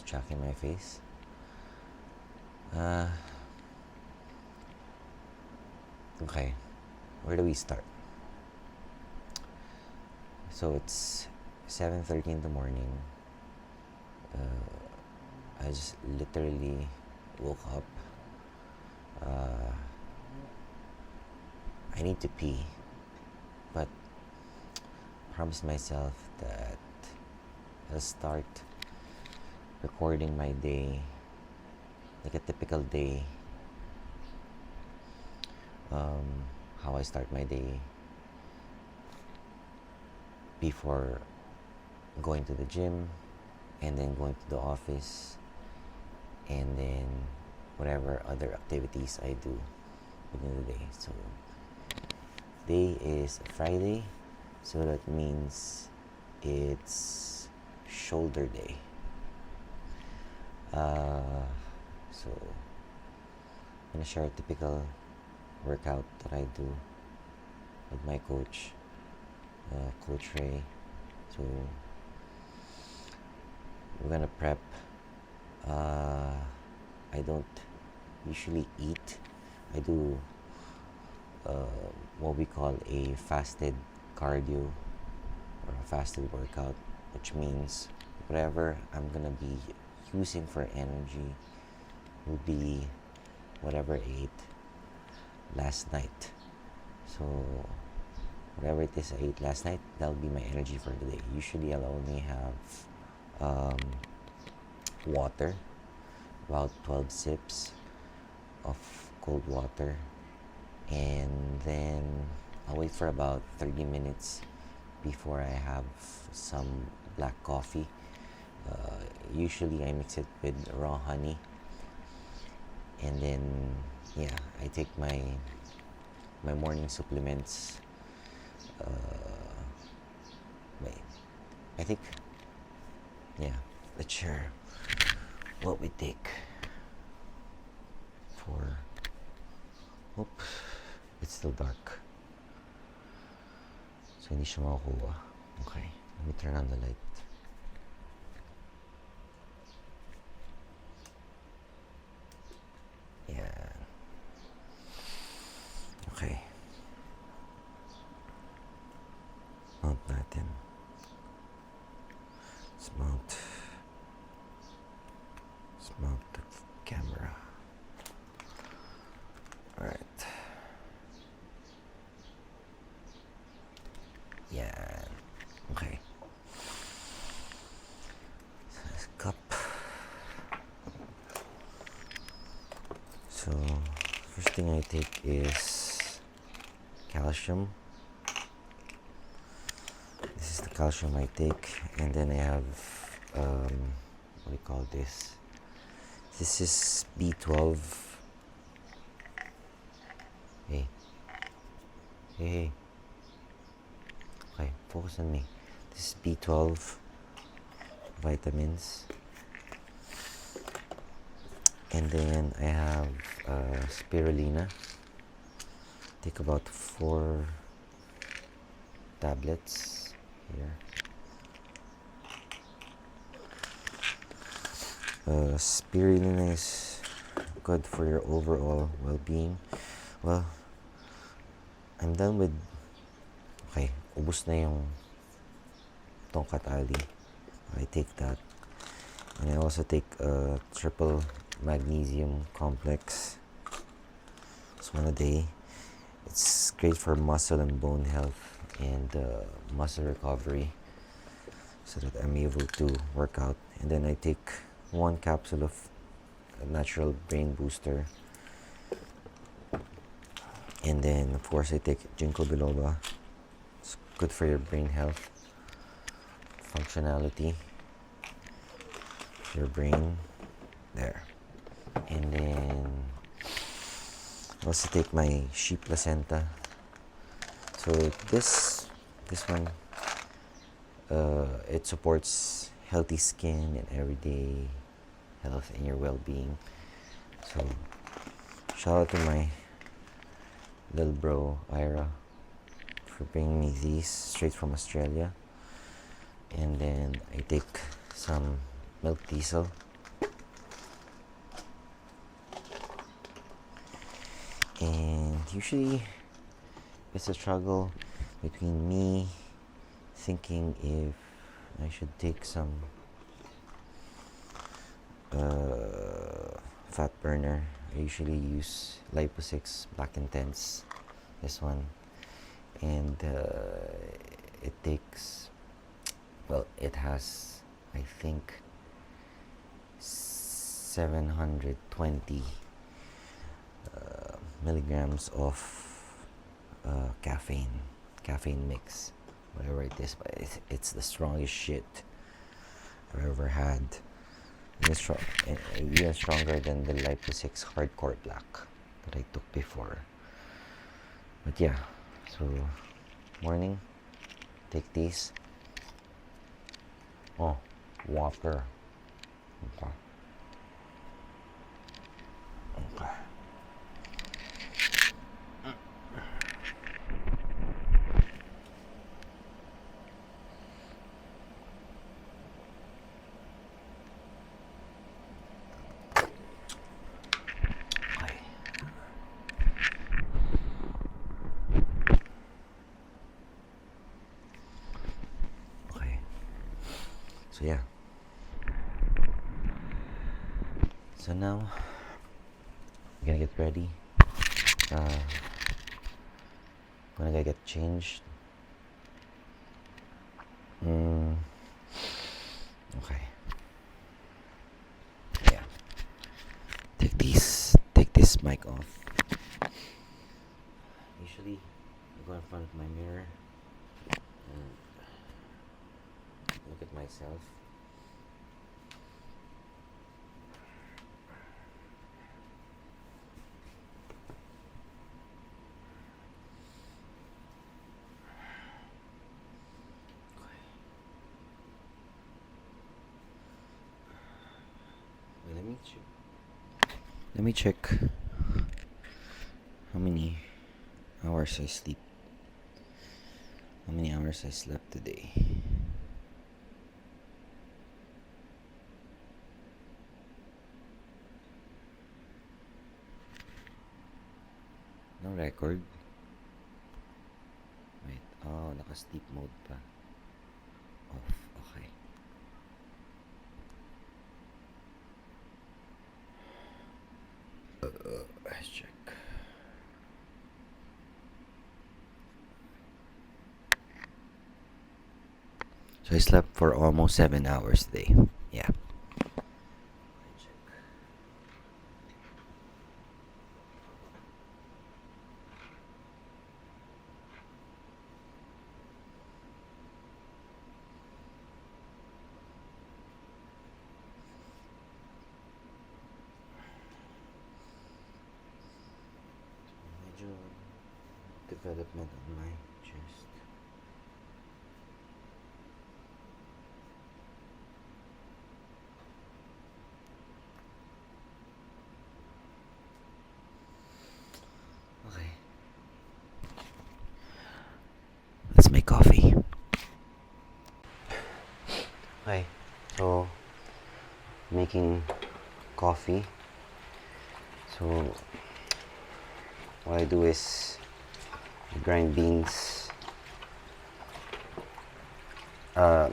checking my face. Okay, where do we start? So it's 7:30 in the morning. I just literally woke up. I need to pee, but promised myself that I'll start recording my day like a typical day. How I start my day before going to the gym, and then going to the office, and then whatever other activities I do within the day. So day is Friday, so that means it's shoulder day. So I'm gonna share a typical workout that I do with my coach, Coach Ray. So we're gonna prep. I don't usually eat. I do what we call a fasted cardio or a fasted workout, which means whatever I'm gonna be using for energy will be whatever I ate last night. So whatever it is I ate last night, that'll be my energy for the day. Usually I'll only have water, about 12 sips of cold water, and then I'll wait for about 30 minutes before I have some black coffee. Usually I mix it with raw honey, and then I take my morning supplements. Wait, I think let's share what we take for. It's still dark, so hindi siya makukuha. Okay, let me turn on the light. Okay. Mount natin. Let's mount the camera. Alright. Okay. So this cup. So first thing I take is calcium. This is the calcium I take, and then I have what do you call this? This is B12. Hey. Okay, focus on me. This is B12 vitamins. And then I have spirulina. Take about 4 tablets here. Spirulina is good for your overall well-being. Well, I'm done with. Okay, ubos na yung tongkat ali. I take that, and I also take a triple magnesium complex. It's one a day. It's great for muscle and bone health and muscle recovery, so that I'm able to work out. And then I take 1 capsule of natural brain booster, and then of course I take ginkgo biloba. It's good for your brain health, functionality, your brain there. And then I also take my sheep placenta. So this one, it supports healthy skin and everyday health and your well-being. So shout out to my little bro Ira for bringing me these straight from Australia. And then I take some milk diesel. And usually it's a struggle between me thinking if I should take some fat burner. I usually use Lipo 6 Black Intense, this one, and it takes, well, it has, I think, 720 milligrams of caffeine mix, whatever it is, but it's the strongest shit I've ever had. Even stronger than the Lipo 6 Hardcore Black that I took before. But yeah, so morning, take these. Oh, water. Okay. Okay. So yeah. So now I'm gonna get ready. Gonna get changed. Okay. Yeah. Take this mic off. Usually I go in front of my mirror and look at myself. Let me check how many hours I sleep. How many hours I slept today. No record. Wait, oh, naka-sleep mode pa. Off, okay. Let's check. So I slept for almost 7 hours today. Yeah. Medyo development on my chest. Okay. Let's make coffee. Okay, so making coffee. So what I do is I grind beans. I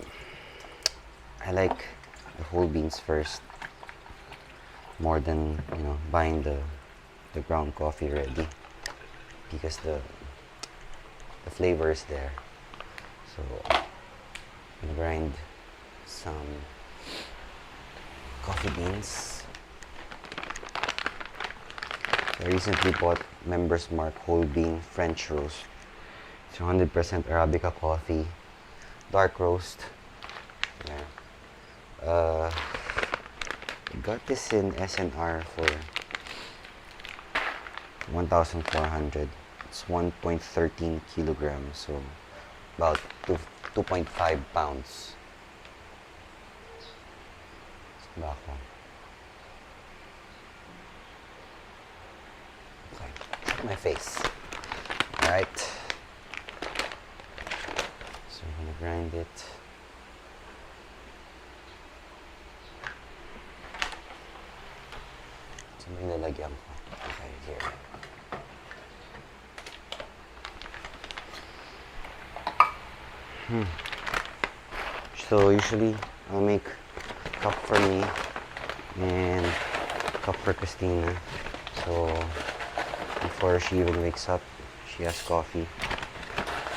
like the whole beans first, more than buying the ground coffee ready, because the flavor is there. So I'm gonna grind some coffee beans. I recently bought Members Mark whole bean French roast. It's 100% Arabica coffee, dark roast. Yeah. Got this in SNR for 1,400. It's 1.13 kilograms, so about 2.5 pounds. Back one. Okay, my face. Alright. So I'm gonna grind it. So may nalagyan ko. Okay, here. So usually I'll make a cup for me and a cup for Christina. So before she even wakes up, she has coffee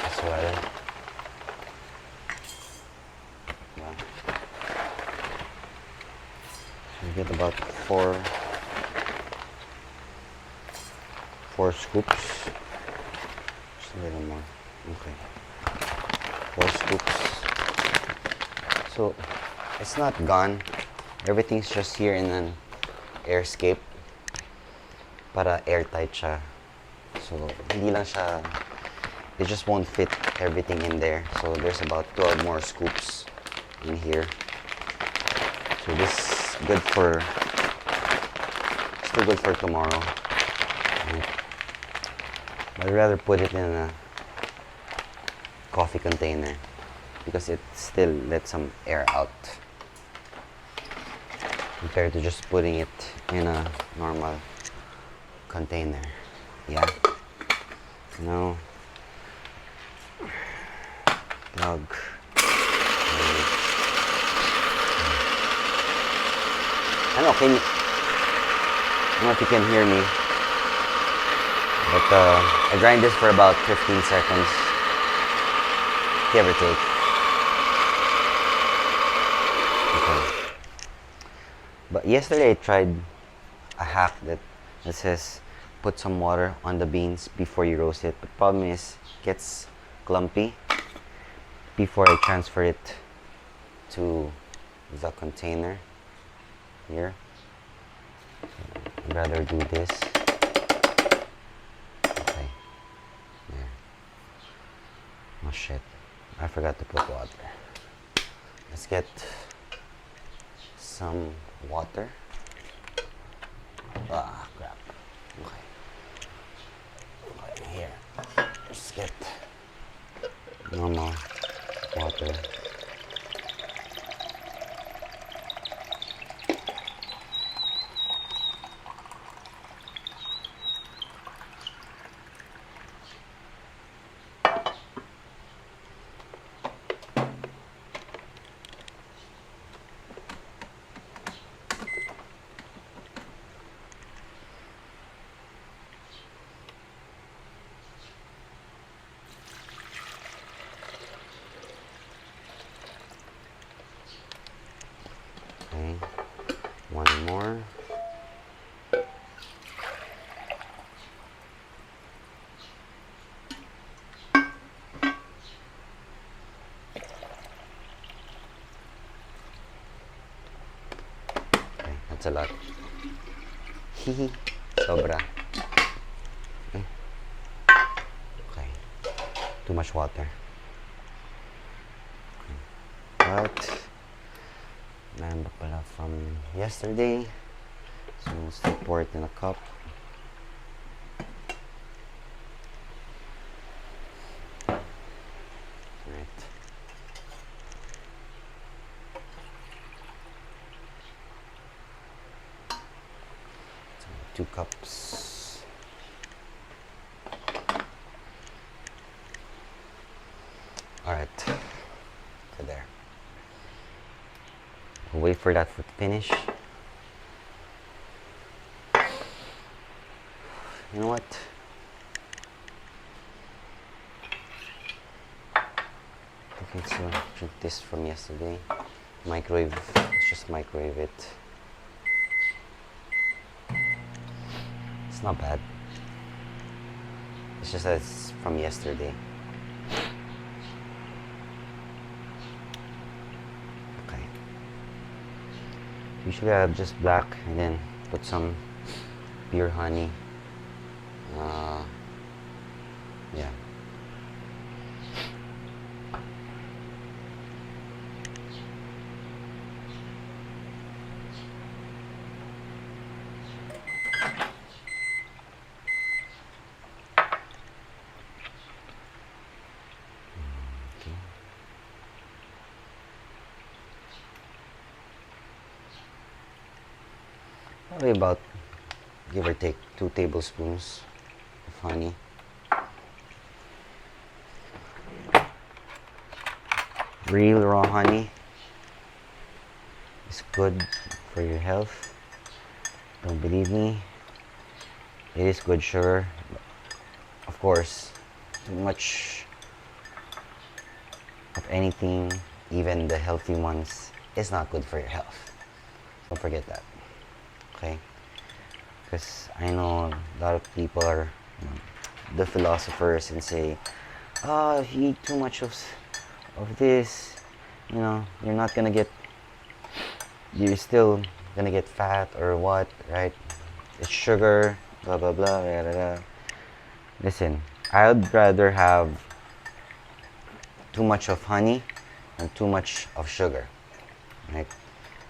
as well. Yeah. So we get about four scoops. Just a little more. Okay. 4 scoops. So it's not gone. Everything's just here in an airscape. Para airtight siya. So hindi lang siya, it just won't fit everything in there. So there's about 12 more scoops in here. So this is good for, still good for tomorrow. I'd rather put it in a coffee container because it still lets some air out compared to just putting it in a normal container. Yeah. Now, plug. I don't know, I don't know if you can hear me. But I grind this for about 15 seconds, give or take. Okay. But yesterday I tried a hack that says put some water on the beans before you roast it. But the problem is it gets clumpy before I transfer it to the container here. I'd rather do this. Oh shit, I forgot to put water. Let's get some water. Ah, crap. Okay. Okay, here. Just get normal water. Okay, one more. Okay, that's a lot. Hihi, sobra. Okay, too much water. But meron pa pala from yesterday. So we'll still pour it in a cup. Right. So 2 cups. Alright. So there. We'll wait for that to finish. You know what? I can still drink this from yesterday. Microwave. Let's just microwave it. It's not bad. It's just that it's from yesterday. Okay. Usually I have just black and then put some pure honey. Yeah. Okay. Probably about, give or take, 2 tablespoons of honey. real raw honey is good for your health. Don't believe me? It is good sugar. Of course, too much of anything, even the healthy ones, is not good for your health. Don't forget that. Okay? Because I know a lot of people are the philosophers and say, oh, if you eat too much of this, you're not gonna get, you're still gonna get fat or what, right? It's sugar, blah blah blah, blah, blah, blah. Listen, I would rather have too much of honey than too much of sugar, right?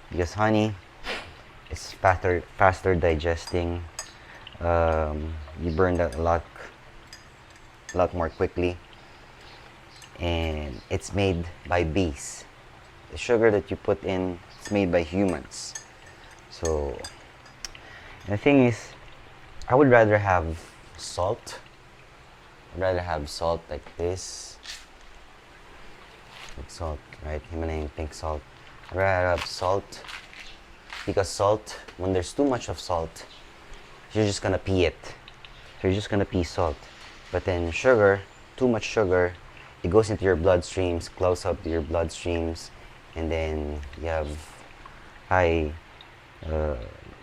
Because honey is faster digesting. You burn that a lot more quickly, and it's made by bees. The sugar that you put in, it's made by humans. So the thing is, I would rather have salt. I'd rather have salt like this, like salt, right? Himalayan pink salt. I'd rather have salt, because salt, when there's too much of salt, you're just gonna pee it. So you're just gonna pee salt. But then sugar, too much sugar, it goes into your bloodstreams, clogs up your bloodstreams, and then you have high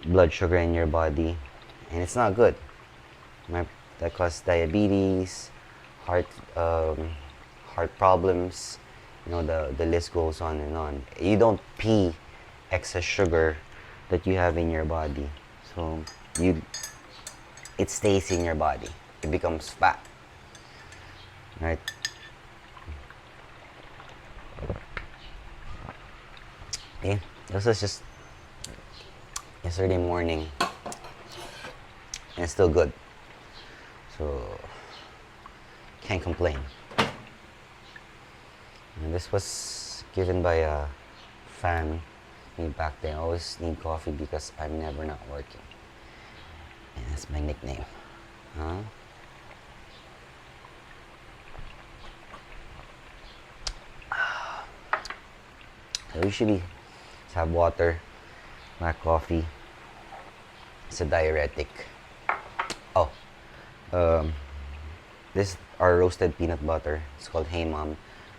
blood sugar in your body, and it's not good. That causes diabetes, heart problems. The list goes on and on. You don't pee excess sugar that you have in your body, so it stays in your body. It becomes fat, right? Okay, this was just yesterday morning, and it's still good, so can't complain. And this was given by a fan me back then. I always need coffee because I'm never not working, and that's my nickname. Huh? I usually just have water, black coffee. It's a diuretic. Oh, this is our roasted peanut butter. It's called Hey Mom.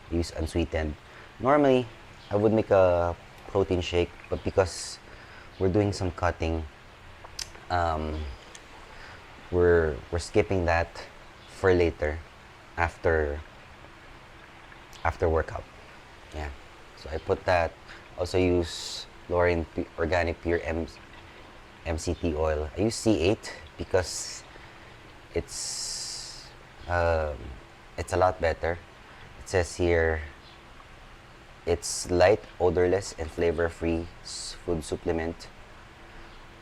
We use unsweetened. Normally, I would make a protein shake, but because we're doing some cutting, we're skipping that for later, after workout. Yeah. So I put that. Also use Lauren Organic Pure MCT oil. I use C8 because it's a lot better. It says here it's light, odorless, and flavor-free food supplement.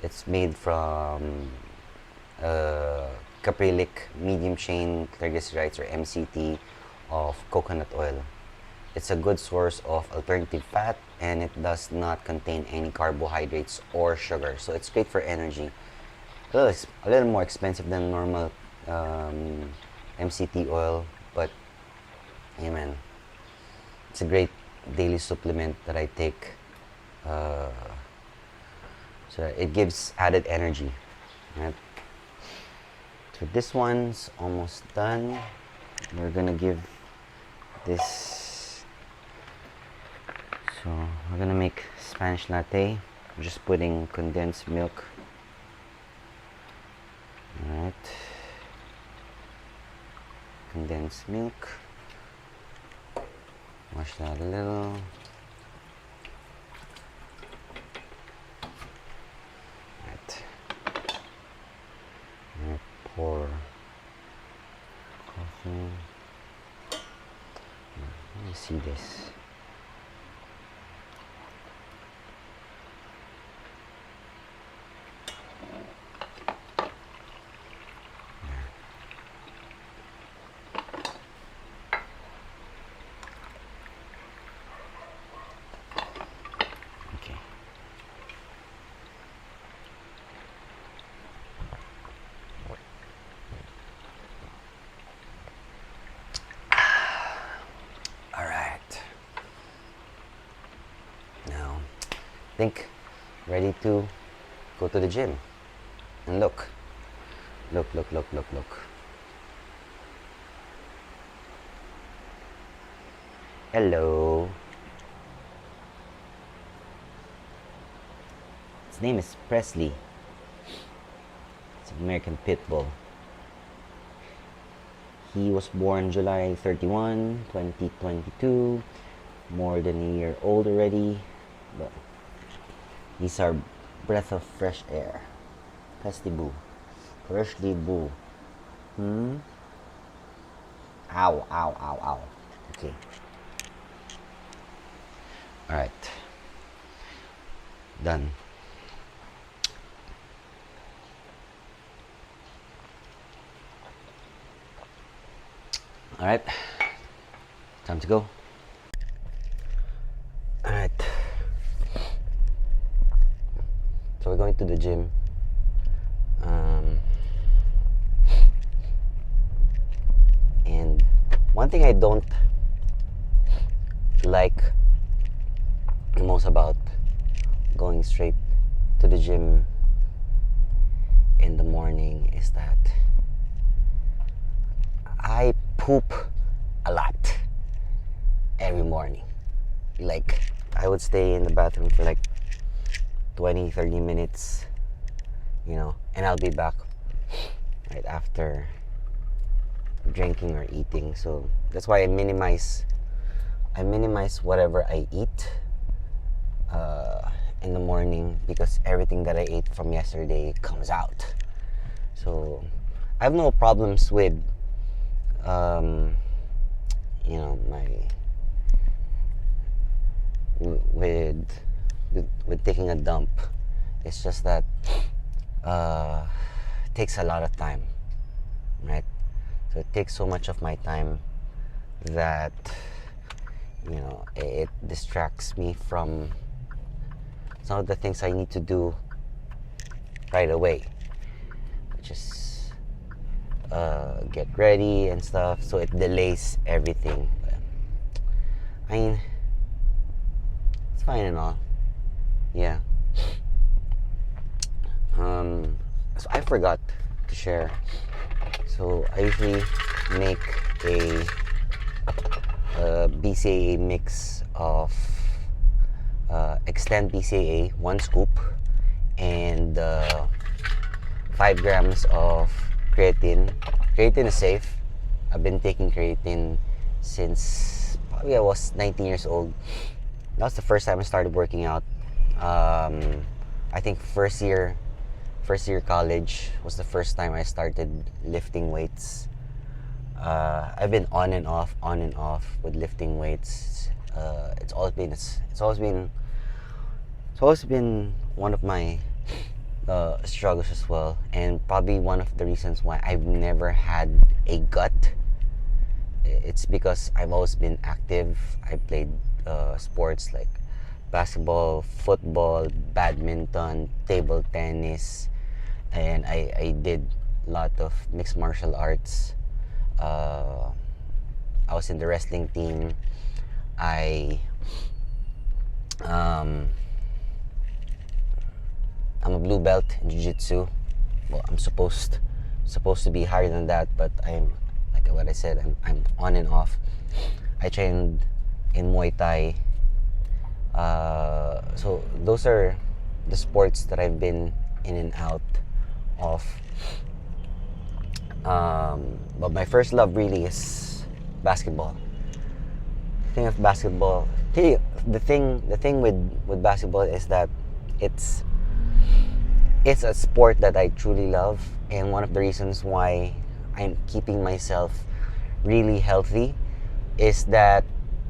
It's made from caprylic medium chain triglycerides, or MCT, of coconut oil. It's a good source of alternative fat, and it does not contain any carbohydrates or sugar, so it's great for energy. A little more expensive than normal MCT oil, but yeah, man, it's a great daily supplement that I take, so it gives added energy, right? So this one's almost done. We're gonna give this, so we're gonna make Spanish latte. I'm just putting condensed milk. Alright, condensed milk. Wash that a little. Right. And pour coffee. Let me see this. Okay. All right. think ready to go to the gym. And look. Look. Hello. His name is Presley. It's an American Pit Bull. He was born July 31, 2022. More than a year old already. But he's our breath of fresh air. Presley Boo. Presley Boo. Ow. Okay. Alright. Done. Alright. Time to go. Alright. So we're going to the gym. And one thing I don't like the most about going straight to the gym in the morning is that I poop a lot every morning. Like, I would stay in the bathroom for like 20-30 minutes, you know, and I'll be back right after drinking or eating. So that's why I minimize whatever I eat in the morning, because everything that I ate from yesterday comes out. So I have no problems with you know, with taking a dump. It's just that it takes a lot of time, right? So it takes so much of my time that, you know, it distracts me from some of the things I need to do right away, which is get ready and stuff. So it delays everything. But, I mean, it's fine and all. Yeah. So I forgot to share. So I usually make a BCAA mix of Extend BCAA, 1 scoop, and 5 grams of creatine. Creatine is safe. I've been taking creatine since probably I was 19 years old. That was the first time I started working out. I think first year college was the first time I started lifting weights. I've been on and off with lifting weights. It's always been one of my struggles as well, and probably one of the reasons why I've never had a gut. It's because I've always been active. I played sports like basketball, football, badminton, table tennis, and I did a lot of mixed martial arts. I was in the wrestling team. I'm a blue belt in jiu-jitsu. Well, I'm supposed to be higher than that, but I'm, like what I said, I'm on and off. I trained in Muay Thai. So those are the sports that I've been in and out of. But my first love really is basketball. The thing of basketball, the thing with basketball is that it's a sport that I truly love, and one of the reasons why I'm keeping myself really healthy is that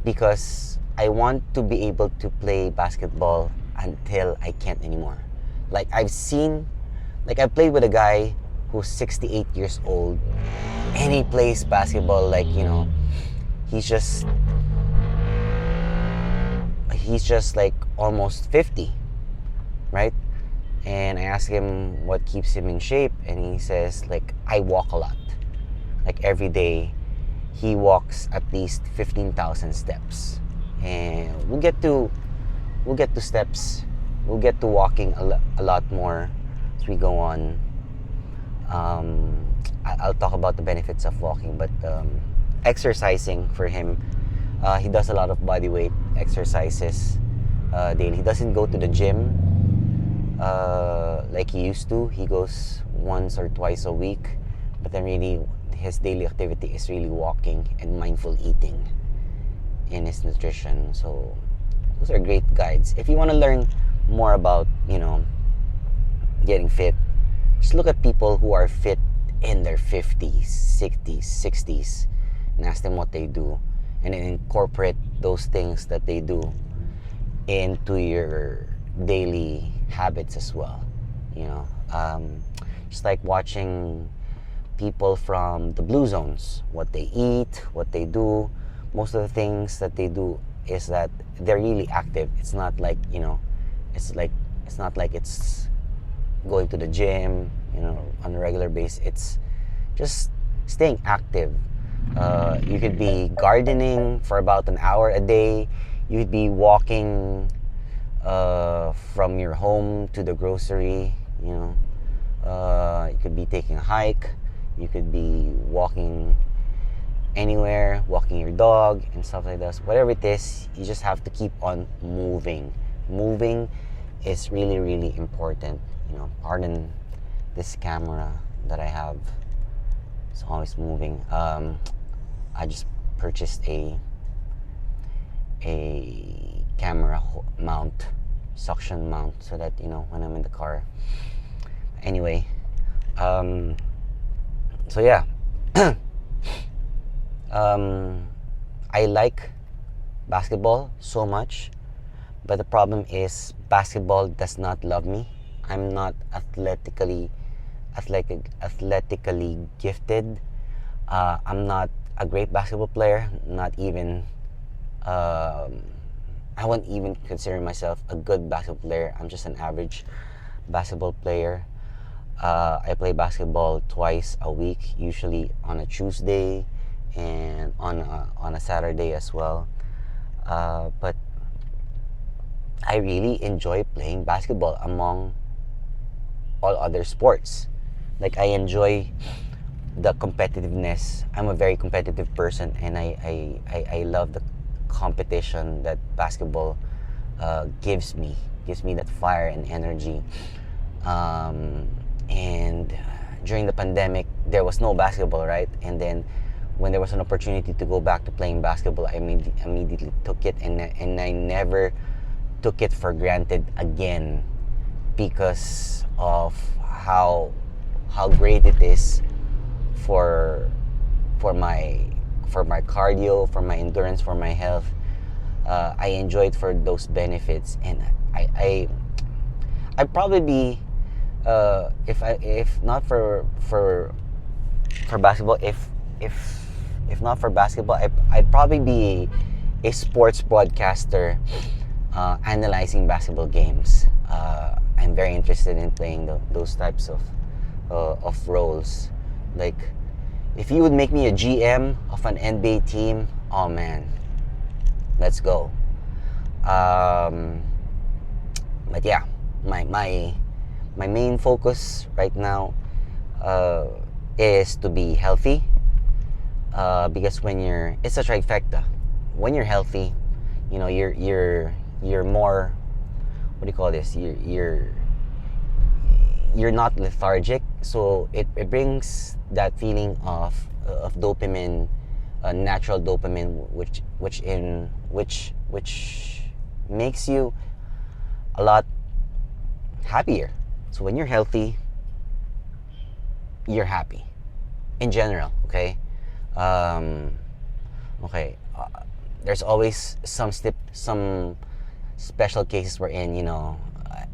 because I want to be able to play basketball until I can't anymore. Like I played with a guy who's 68 years old, and he plays basketball like, you know, he's just like almost 50, right? And I asked him what keeps him in shape, and he says, like, I walk a lot. Like every day he walks at least 15,000 steps. And we'll get to steps we'll get to walking a lot more as we go on. I'll talk about the benefits of walking, but exercising for him, he does a lot of body weight exercises daily. He doesn't go to the gym like he used to. He goes once or twice a week, but then really his daily activity is really walking and mindful eating in his nutrition. So those are great guides. If you want to learn more about, getting fit, just look at people who are fit in their 50s, 60s, 60s, and ask them what they do, and then incorporate those things that they do into your daily habits as well. Just like watching people from the blue zones, what they eat, what they do. Most of the things that they do is that they're really active. It's not like it's not like it's going to the gym, on a regular basis. It's just staying active. You could be gardening for about an hour a day. You could be walking from your home to the grocery. You could be taking a hike. You could be walking anywhere, walking your dog and stuff like that. Whatever it is, you just have to keep on moving. Moving is really, really important. Pardon this camera that I have. It's always moving. I just purchased a camera mount, suction mount, so that when I'm in the car. Anyway, so yeah. I like basketball so much, but the problem is basketball does not love me. I'm not athletically gifted. I'm not a great basketball player. Not even. I wouldn't even consider myself a good basketball player. I'm just an average basketball player. I play basketball twice a week, usually on a Tuesday and on a Saturday as well. But I really enjoy playing basketball among all other sports. Like, I enjoy the competitiveness. I'm a very competitive person, and I love the competition that basketball gives me that fire and energy. And during the pandemic, there was no basketball, right? And then when there was an opportunity to go back to playing basketball, I immediately took it, and I never took it for granted again, because of how great it is for my cardio, for my endurance, for my health. I enjoy it for those benefits, and I probably be if not for basketball, if not for basketball, I'd probably be a sports broadcaster, analyzing basketball games. I'm very interested in playing those types of roles. Like, if you would make me a GM of an NBA team, oh man, let's go. But yeah, my main focus right now is to be healthy, because it's a trifecta. When you're healthy, you're more, what do you call this? You're not lethargic, so it brings that feeling of dopamine, natural dopamine, which makes you a lot happier. So when you're healthy, you're happy in general. Okay. There's always some special cases wherein a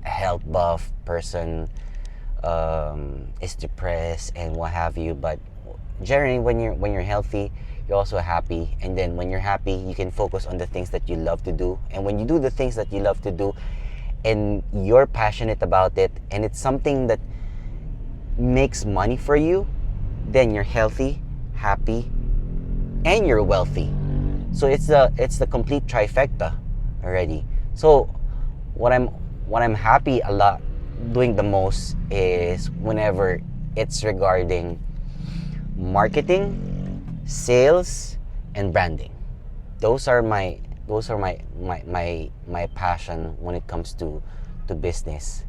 health buff person is depressed and what have you, but generally when you're healthy, you're also happy. And then when you're happy, you can focus on the things that you love to do. And when you do the things that you love to do and you're passionate about it, and it's something that makes money for you, then you're healthy, happy, and you're wealthy. So it's the complete trifecta already. So what what I'm happy a lot doing the most is whenever it's regarding marketing, sales, and branding. Those are my passion when it comes to business.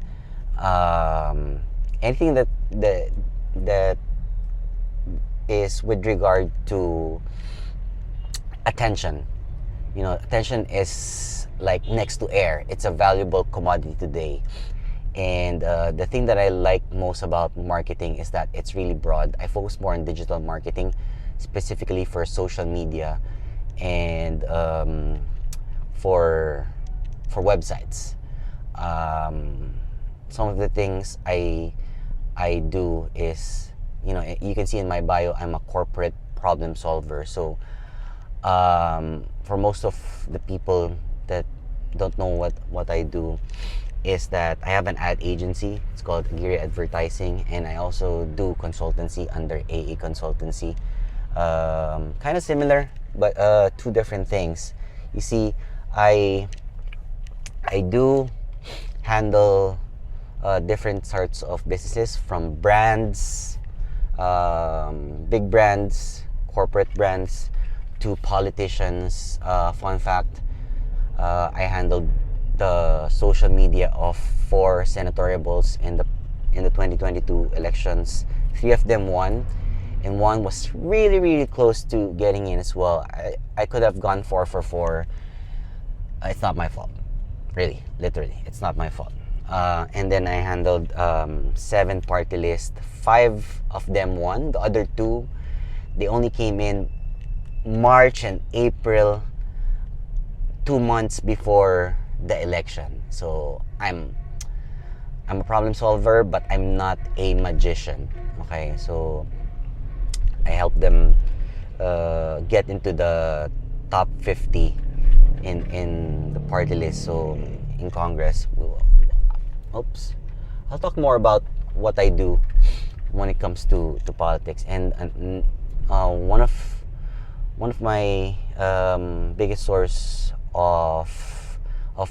Anything that is with regard to attention. You know, attention is like next to air. It's a valuable commodity today. And the thing that I like most about marketing is that it's really broad. I focus more on digital marketing, specifically for social media and for websites. Some of the things I do is, you know, you can see in my bio, I'm a corporate problem solver. So for most of the people that don't know what I do, is that I have an ad agency. It's called Aguirre Advertising, and I also do consultancy under AA Consultancy. Kind of similar, but two different things. You see, I do handle different sorts of businesses, from brands, big brands, corporate brands, to politicians. Fun fact, I handled the social media of 4 senatoriables in the 2022 elections. 3 of them won, and one was really close to getting in as well. I could have gone 4 for 4. It's not my fault, really, literally, it's not my fault. And then I handled 7 party lists. 5 of them won. The other 2, they only came in March and April, 2 months before the election. So I'm a problem solver, but I'm not a magician. Okay, so I help them get into the top 50 in the party list. So in Congress, I'll talk more about what I do when it comes to politics. And one of my biggest source of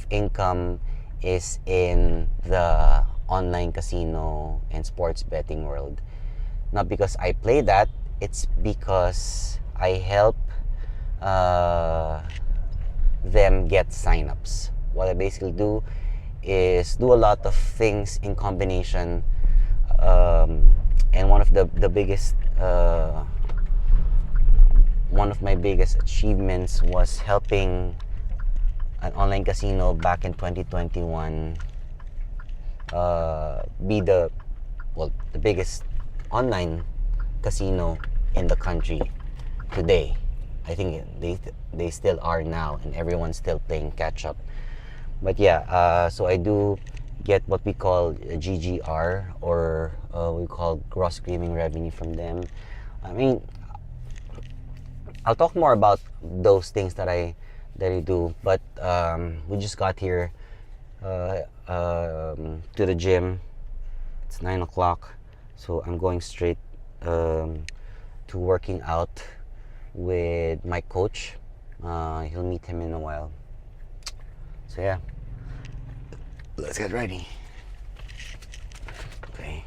income is in the online casino and sports betting world. Not because I play that, it's because I help them get signups. What I basically do is do a lot of things in combination, and one of my biggest achievements was helping an online casino back in 2021 be the biggest online casino in the country today. I think they still are now, and everyone's still playing catch up. But yeah, so I do get what we call GGR, or we call gross gaming revenue from them. I mean, I'll talk more about those things that I do, but we just got here to the gym. It's 9 o'clock, so I'm going straight to working out with my coach. He'll meet him in a while. So yeah, let's get ready. Okay,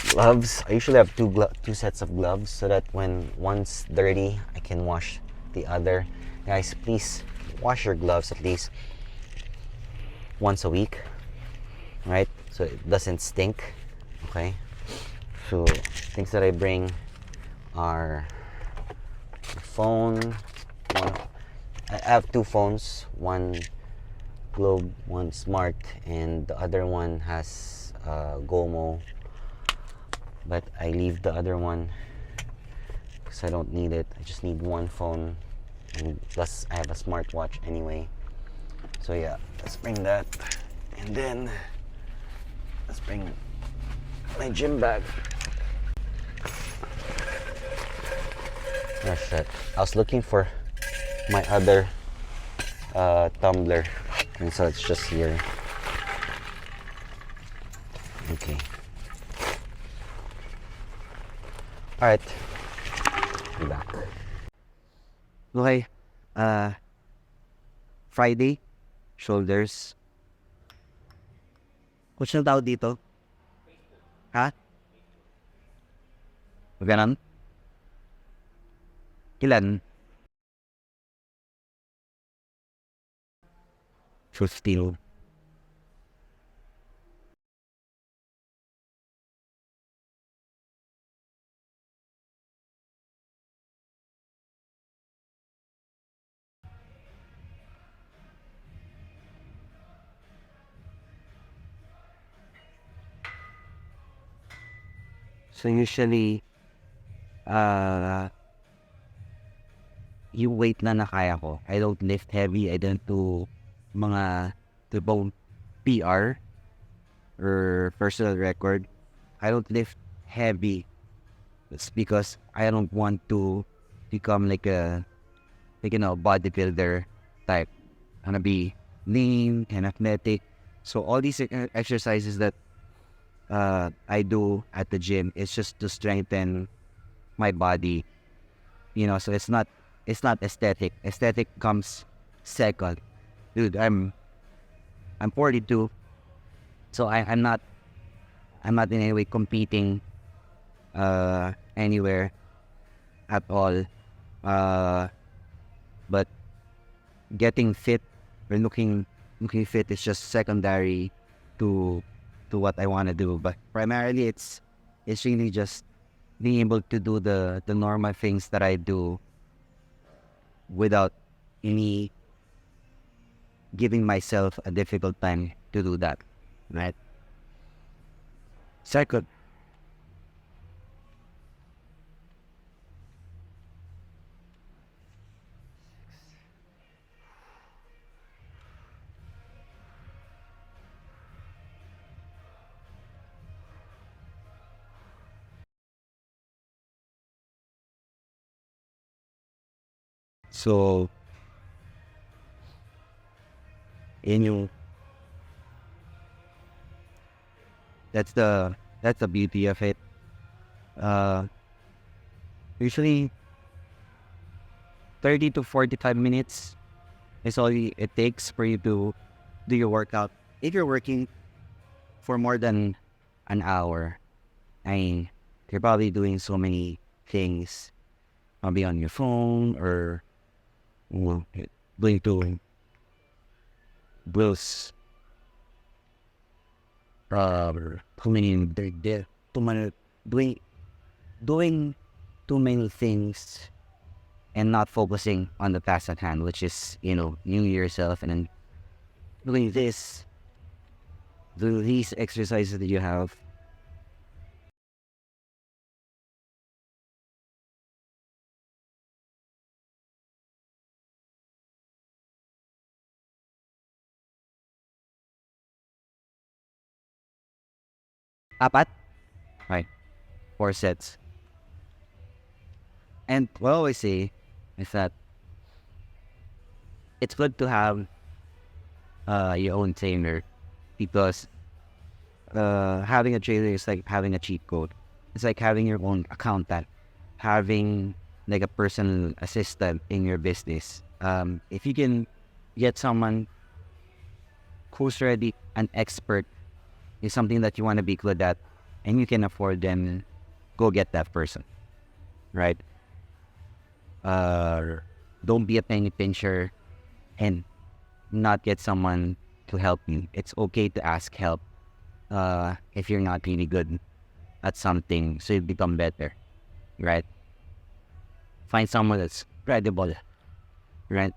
gloves. I usually have two sets of gloves, so that when one's dirty, I can wash the other. Guys, please wash your gloves at least once a week, right? So it doesn't stink. Okay, so things that I bring are a phone. I have 2 phones, one Globe, one Smart, and the other one has Gomo, but I leave the other one because I don't need it. I just need one phone, and plus I have a smartwatch anyway. So yeah, let's bring that, and then let's bring my gym bag. Oh shit, I was looking for my other tumbler, and so it's just here. Okay, all right, I'm back. Okay, Friday, shoulders. Coach ng tao dito? Ha? Ganon? Ilan? 15. So usually, uh, yung weight na nakaya ko, I don't lift heavy, I don't do mga tibong PR or personal record. I don't lift heavy. It's because I don't want to become like a bodybuilder type. I wanna be lean and athletic. So all these exercises that I do at the gym is just to strengthen my body. So it's not aesthetic. Aesthetic comes second. Dude, I'm 42, so I'm not in any way competing anywhere at all. Uh, but getting fit or looking fit is just secondary to what I want to do. But primarily, it's really just being able to do the normal things that I do without any giving myself a difficult time to do that. Right. Second, so in you, that's the beauty of it. Uh, Usually 30 to 45 minutes is all it takes for you to do your workout. If you're working for more than an hour, I mean, you're probably doing so many things. Probably on your phone or doing bills, pulling too many, doing doing too many things and not focusing on the task at hand, which is you yourself, and then doing these exercises that you have. Apat? Right. 4 sets. And what I always say is that it's good to have your own trainer, because having a trainer is like having a cheat code. It's like having your own accountant, having like a personal assistant in your business. If you can get someone who's already an expert in something that you want to be good at, and you can afford them, go get that person, right? Uh, don't be a penny pincher and not get someone to help you. It's okay to ask help if you're not really good at something, so you become better, right? Find someone that's credible, right?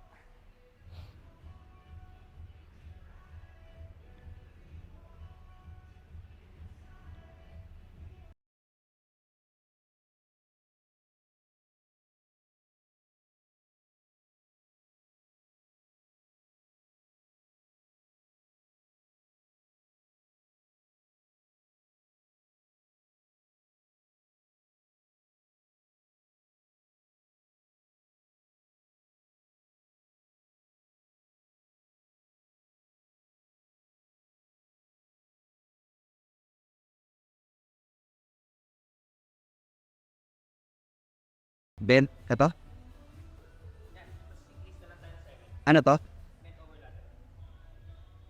Ben, ito? Ano to?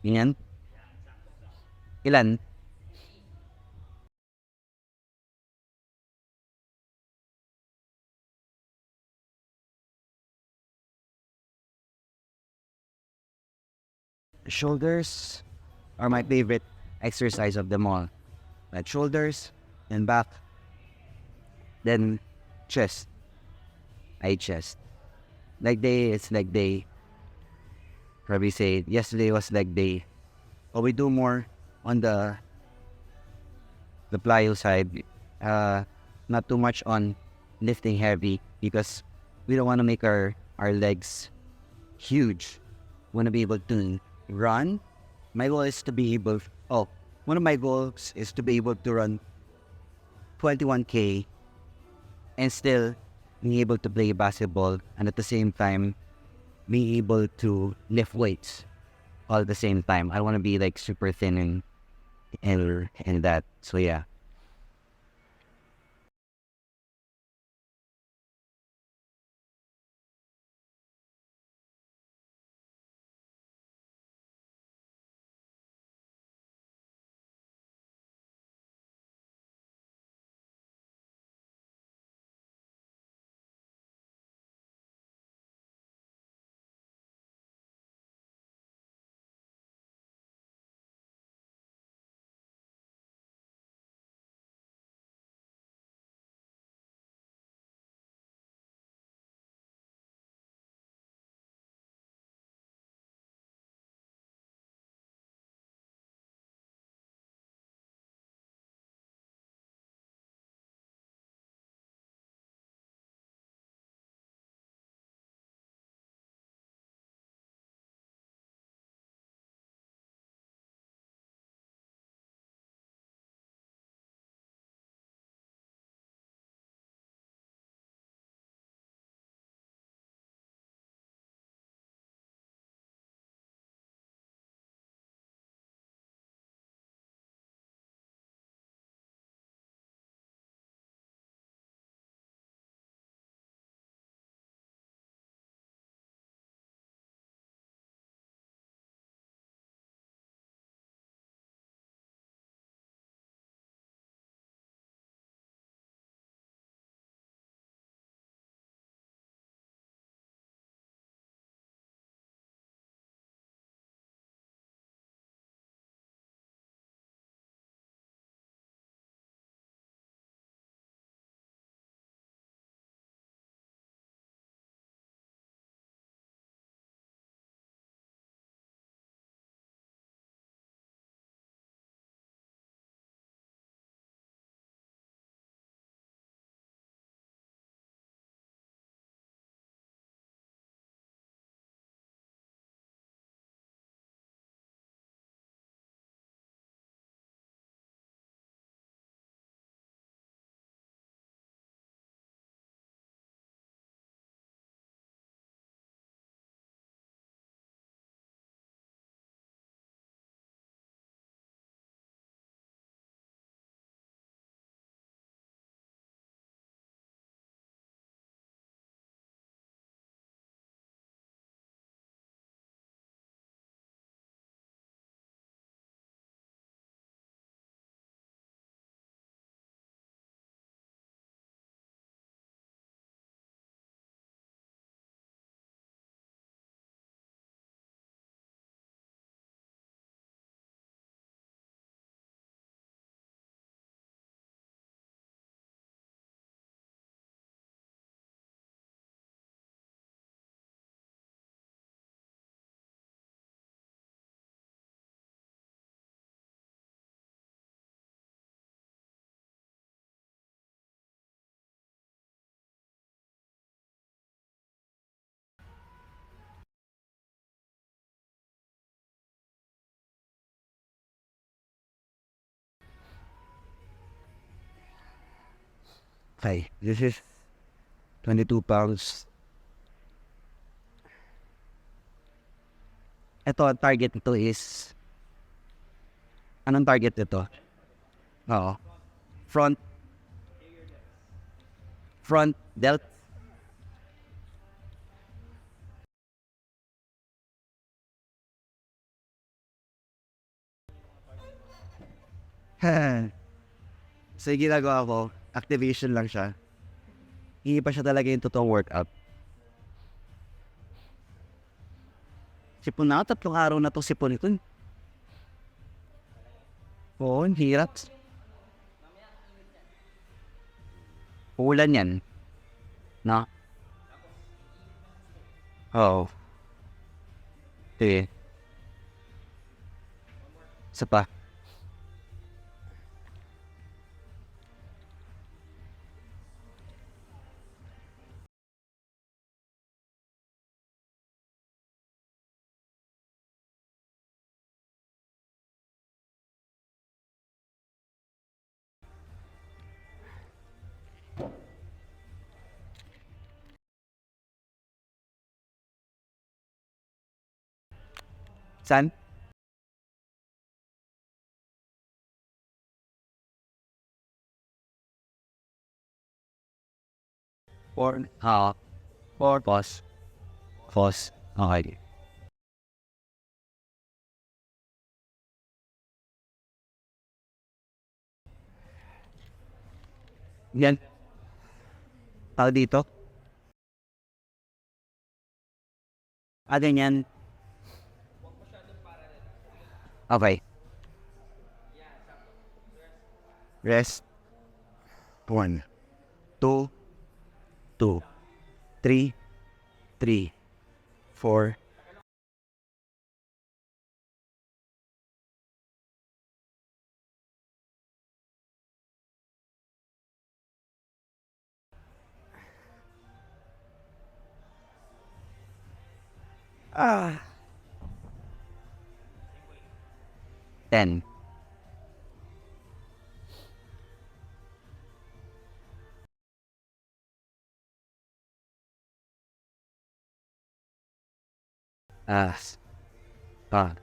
Ganyan? Ilan? Shoulders are my favorite exercise of them all. Like shoulders, then back, then chest. I chest. Leg day, it's leg day. Probably say yesterday was leg day. But we do more on the plyo side. Uh, not too much on lifting heavy because we don't want to make our legs huge. Want to be able to run. My goal is to be able. Oh, one of my goals is to be able to run 21K and still being able to play basketball and at the same time being able to lift weights all at the same time. I want to be like super thin and that. So yeah. Okay, this is 22 pounds. Ito, ang target nito is, anong target nito? Oo. Front, front delt. So yung ginagawa ko, activation lang siya. Hindi pa siya talaga yung totoong workout. Sipon na ako, 3 araw na to sipon ito. Oo, ang hirap. Uulan yan. No? Oo. Sige. Isa pa. Saan? Four. Oo. Four. Pause. Pause. Okay. Yan. Tao dito. Ganyan. Okay. Rest. 1, 2, 2, 3, 3, 4. Ah. 10. Ah. Ah.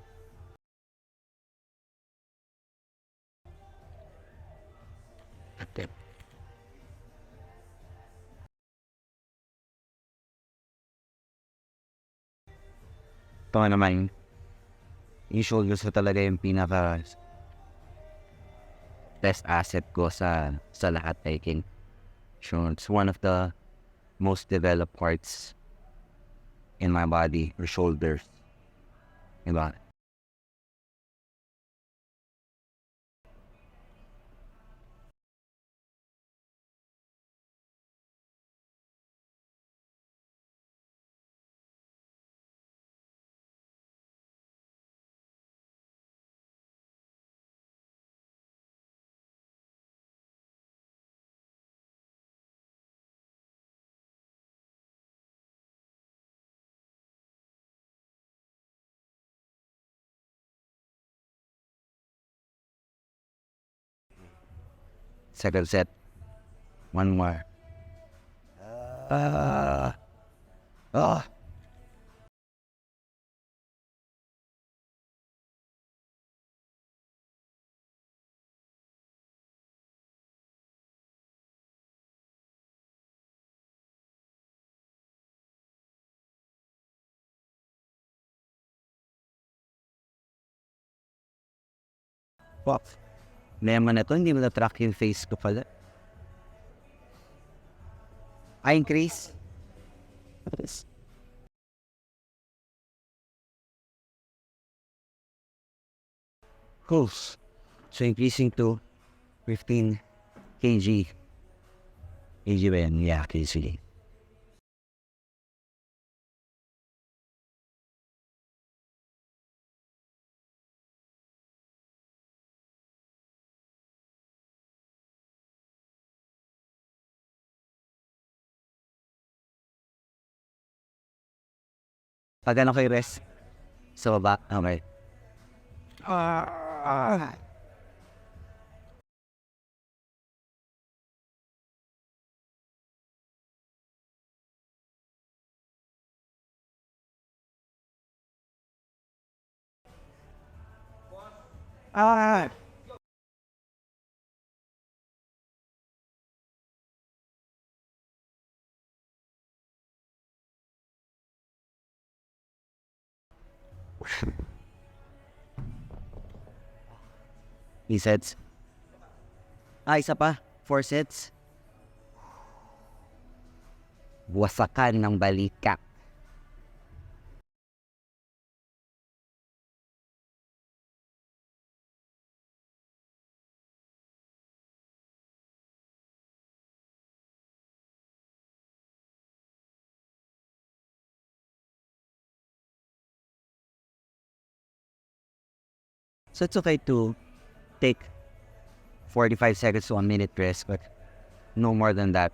Okay. Ito nga naman, yung shoulders ko talaga yung pinaka best asset ko sa lahat taking. So it's one of the most developed parts in my body, or shoulders. Diba? Second set. One more. Ah. Ah. Fuck. Lema na to, hindi mo na-track yung face ko pala. Increase. Cool. So increasing to 15 kg. Kg ba yan? Yeah, kg. Pag ano kayo rest? Sa baba? Okay. Ah. Ah. Resets. Isa pa. 4 sets. Wasakan ng balikat. So it's okay to take 45 seconds to 1 minute rest, but no more than that.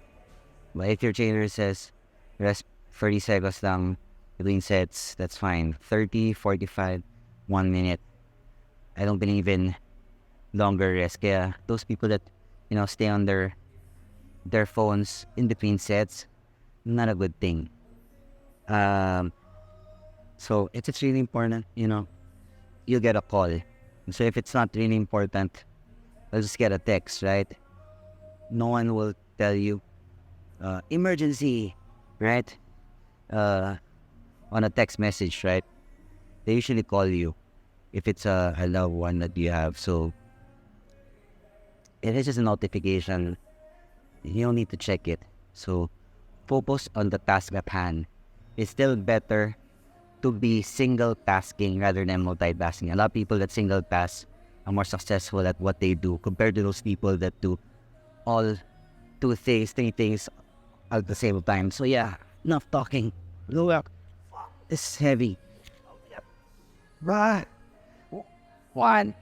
But if your trainer says rest 30 seconds lang between sets, that's fine. 30, 45, 1 minute. I don't believe in longer rest. Kaya those people that, stay on their phones in between sets, not a good thing. So it's really important, you get a call. So if it's not really important, I'll just get a text, right? No one will tell you, emergency, right? On a text message, right? They usually call you if it's a loved one that you have. So it is just a notification. You don't need to check it. So focus on the task at hand. It's still better to be single tasking rather than multitasking. A lot of people that single task are more successful at what they do compared to those people that do all 2 things, 3 things at the same time. So yeah, enough talking. Go up. It's heavy. Right. 1.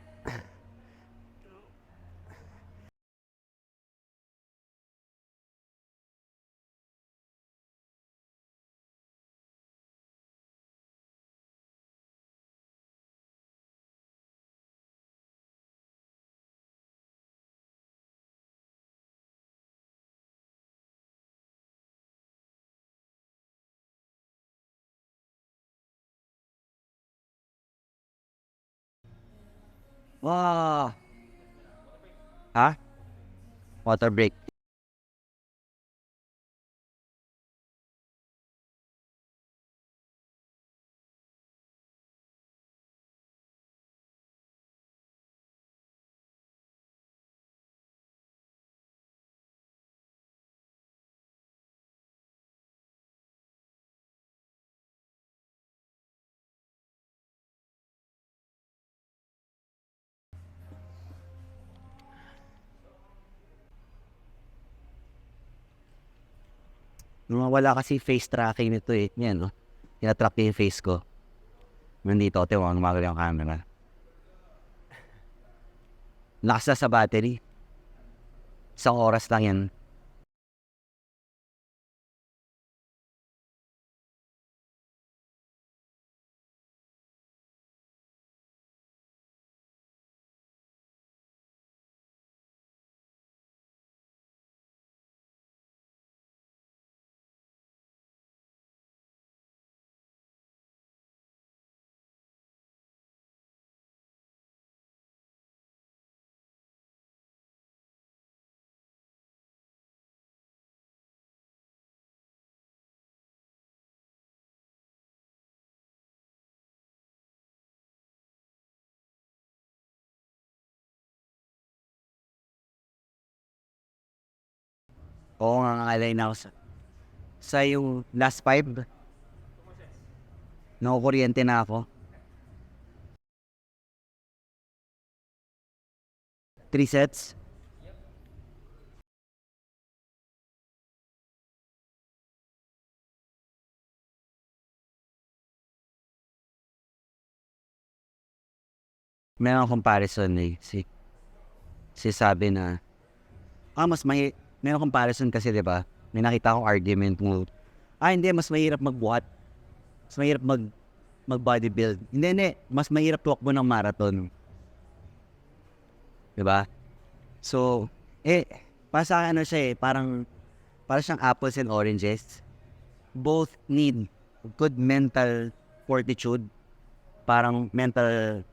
Wow. Ha? Water break. Wala kasi face tracking nito eh. Yan, no? Tinatrack yung face ko. Nandito, tiwang gumagal yung camera. Lakas na sa battery. 1 oras lang yan. Oo nga, nakakalay na ako sa yung last 5. Nakukuryente na ako. 3 sets. Meron akong comparison eh. Si sabi na, meron comparison kasi, di ba? May nakita akong argument mo. Hindi, mas mahirap magbuhat. Mas mahirap mag-bodybuild. Hindi. Mas mahirap tuwakbo ng marathon. Di ba? So, para sa akin siya parang siyang apples and oranges. Both need good mental fortitude. Parang mental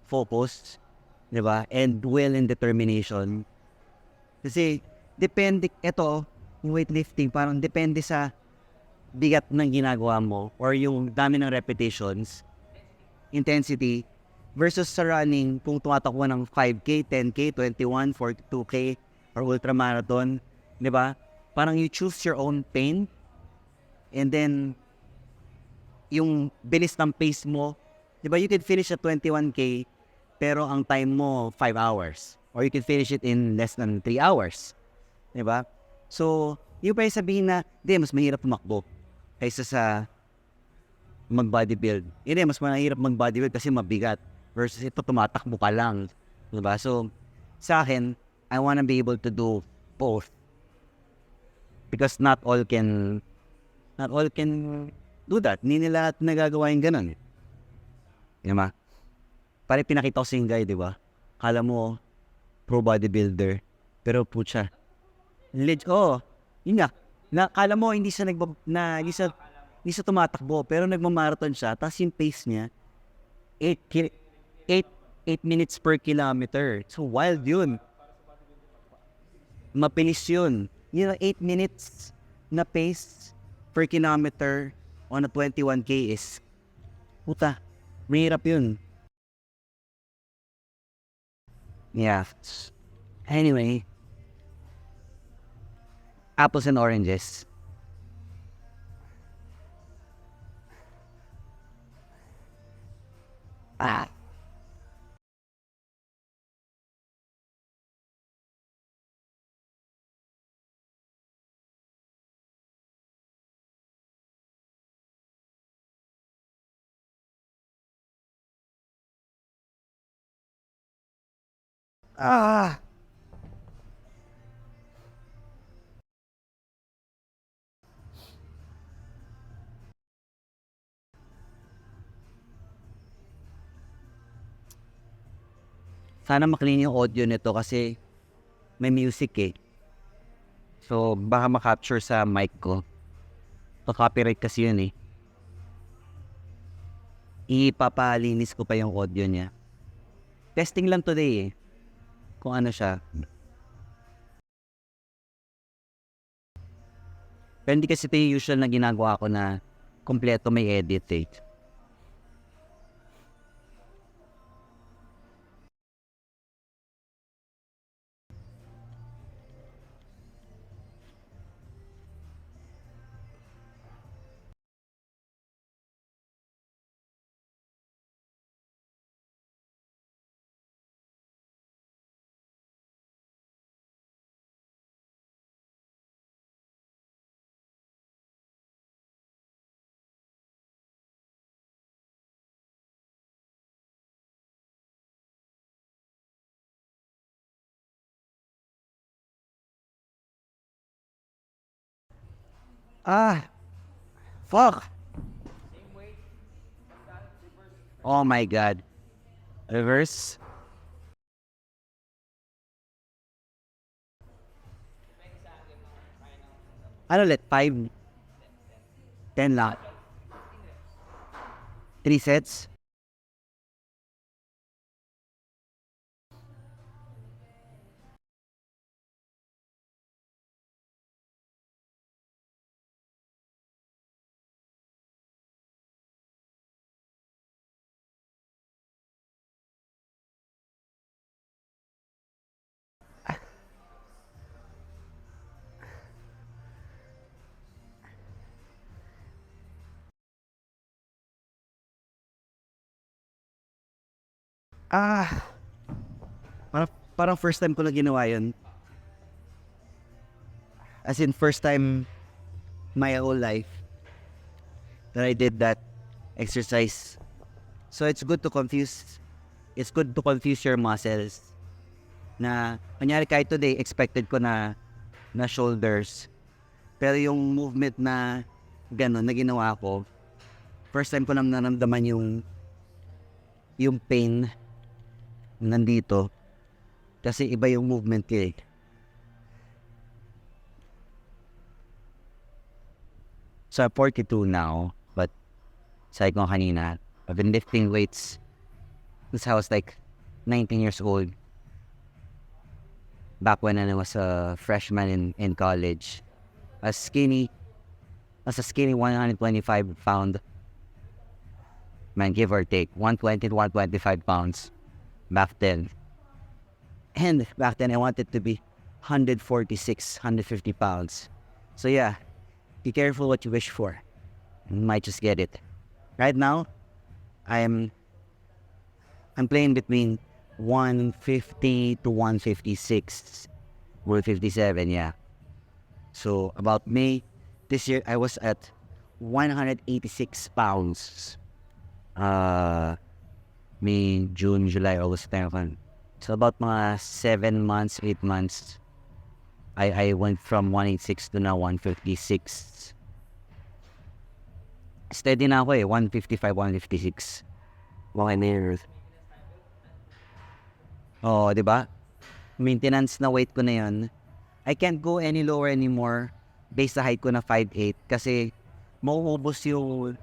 focus. Di ba? And will and determination. Kasi, yung weightlifting, parang depende sa bigat ng ginagawa mo or yung dami ng repetitions, intensity, versus sa running, kung tumatakbo ng 5K, 10K, 21, 42K, or ultramarathon, di ba? Parang you choose your own pain and then yung bilis ng pace mo, di ba, you can finish at 21K pero ang time mo 5 hours or you can finish it in less than 3 hours, di ba? So, yung pa yung sabihin na, di, mas mahirap tumakbo kaysa sa mag-bodybuild. Hindi, mas mahirap mag-bodybuild kasi mabigat versus ito tumatakbo ka lang, di ba? So, sa akin, I wanna be able to do both because not all can do that. Hindi nila nagagawa yung ganun. Di ba? Parang pinakita ko sa yung guy, di ba? Kala mo, pro bodybuilder. Pero putya. Yun nga. Kala mo, hindi siya hindi siya tumatakbo. Pero nagmamarathon siya. Tapos yung pace niya, 8 minutes per kilometer. So, wild yun. Mapilis yun. You know, 8 minutes na pace per kilometer on a 21K is, puta, mahirap yun. Yeah. Anyway, apples and oranges. Ah. Ah. Sana maklin yung audio nito kasi may music eh. So, baka makapture sa mic ko. Pa-copyright kasi yun eh. Ipapalinis ko pa yung audio niya. Testing lang today eh. Kung ano siya. Pero hindi kasi ito yung usual na ginagawa ko na kompleto may edit eh. Ah! Fuck! Oh my God. Reverse? Ano ulit? 5? 10 lang. 3 sets? Ah! Parang first time ko na ginawa yun. As in first time my whole life that I did that exercise. So it's good to confuse your muscles. Na kanyari kahit today expected ko na shoulders. Pero yung movement na gano'n na ginawa ko, first time ko nang naramdaman yung pain nandito. Kasi iba yung movement ko eh. So I'm 42 now, but sabi ko kanina, I've been lifting weights since I was like 19 years old. Back when I was a freshman in college. A skinny 125 pound man, give or take 120 to 125 pounds back then. And back then I wanted to be 146, 150 pounds. So yeah, be careful what you wish for. You might just get it. Right now, I'm playing between 150 to 156, 157, yeah. So about May, this year I was at 186 pounds. May, June, July, August, September. So about mga 7 months, 8 months, I went from 186 to now 156. Steady na ako eh, 155, 156. Okay na yun. Oo, di ba? Maintenance na weight ko na yun. I can't go any lower anymore based sa height ko na 5'8", kasi mauubos yung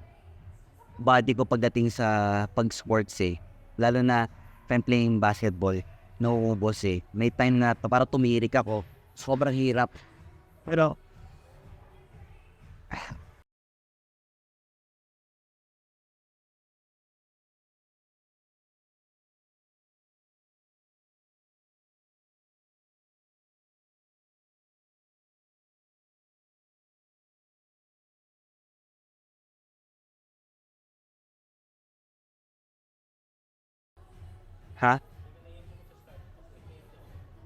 body ko pagdating sa pag-sports eh. Lalo na if I'm playing basketball, nauubos eh. May time na para tumirik ako, sobrang hirap. Pero, ha?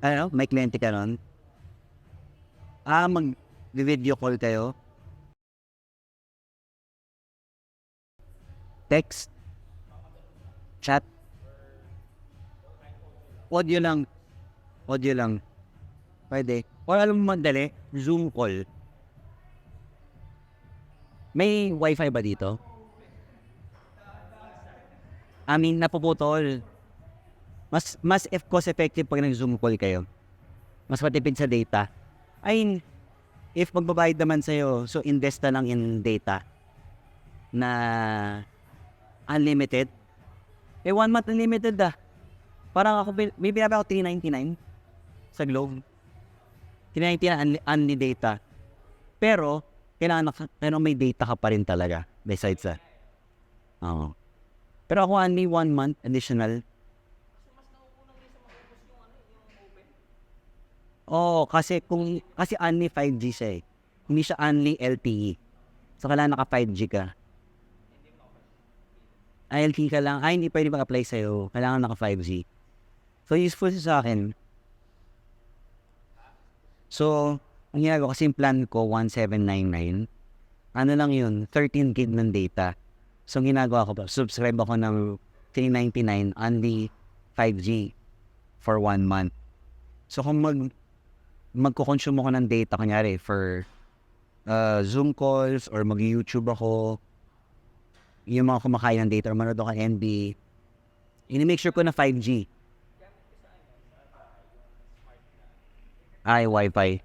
Ano? May kliyente ka nun? Mag-video call kayo? Text? Chat? Audio lang? Audio lang? Pwede. Or alam mo madali, Zoom call. May wifi ba dito? Napuputol. Mas cost effective pag nag-Zoom call kayo. Mas matipid sa data. If magbabayad naman sa'yo, so invest na lang in data na unlimited. 1 month unlimited ah. Parang ako, may binabi ako 399 sa Globe. 399 unli data. Pero, kailangan may data ka pa rin talaga. Besides Oo. Pero ako only 1 month additional. Kasi only 5G siya eh. Hindi siya only LTE. So, kailangan naka 5G ka. LTE ka lang. Hindi pwede mag-apply sa'yo. Kailangan naka 5G. So, useful siya sa akin. So, ang ginagawa kasi yung plan ko, 1799. Ano lang yun, 13 gig ng data. So, ang ginagawa ko, subscribe ako ng 399 only 5G for 1 month. So, kung magko-consume ako ng data, kunyari, for Zoom calls or mag-YouTube ako, yung mga kumakain ng data or manood ako ng NBA, ini-make sure ko na 5G. Wi-Fi.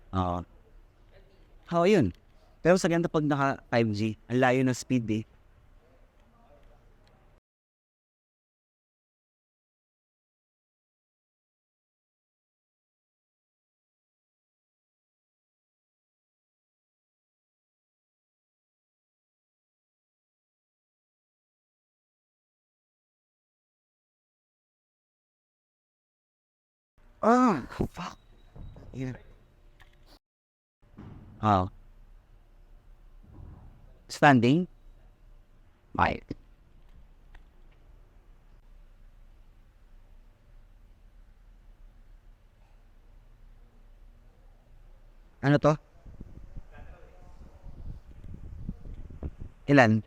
Yun. Pero sa ganito pag naka 5G, ang layo ng speed eh. Fuck. Yeah. Standing? Bye. Ano to? Ilan?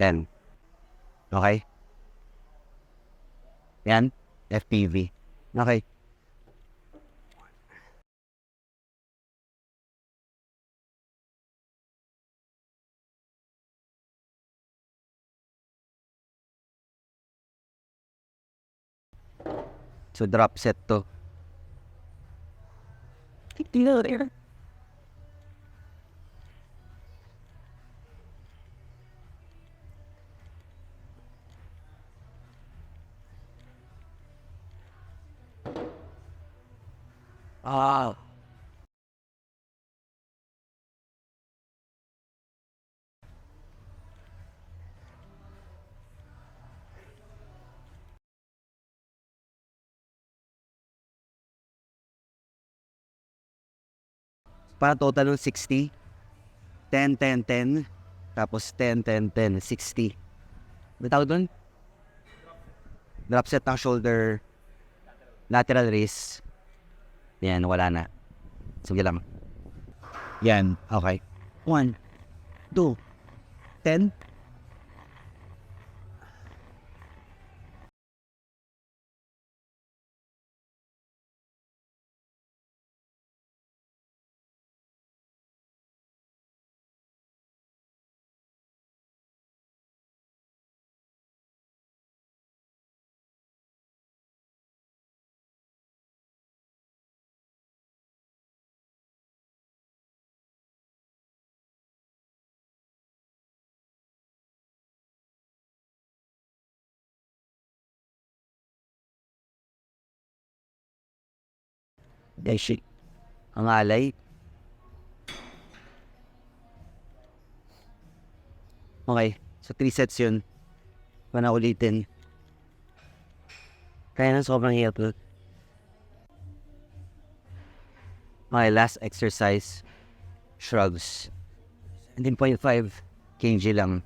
Ten. Okay? Yan. FPV. Okay. So, drop set to. There. Ah, para total ng 60. 10, 10, 10. Tapos 10, 10, 10, 60. May tawag doon? Drop set ng shoulder, lateral raise. Yan, wala na. Sige lang. Yan, okay. 1, 2, 10. Ay, shit. Ang alay. Okay. So, 3 sets yun. Para ulitin. Kaya na sobrang hirap. Okay, last exercise. Shrugs. 10.5 kg lang.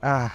Ah,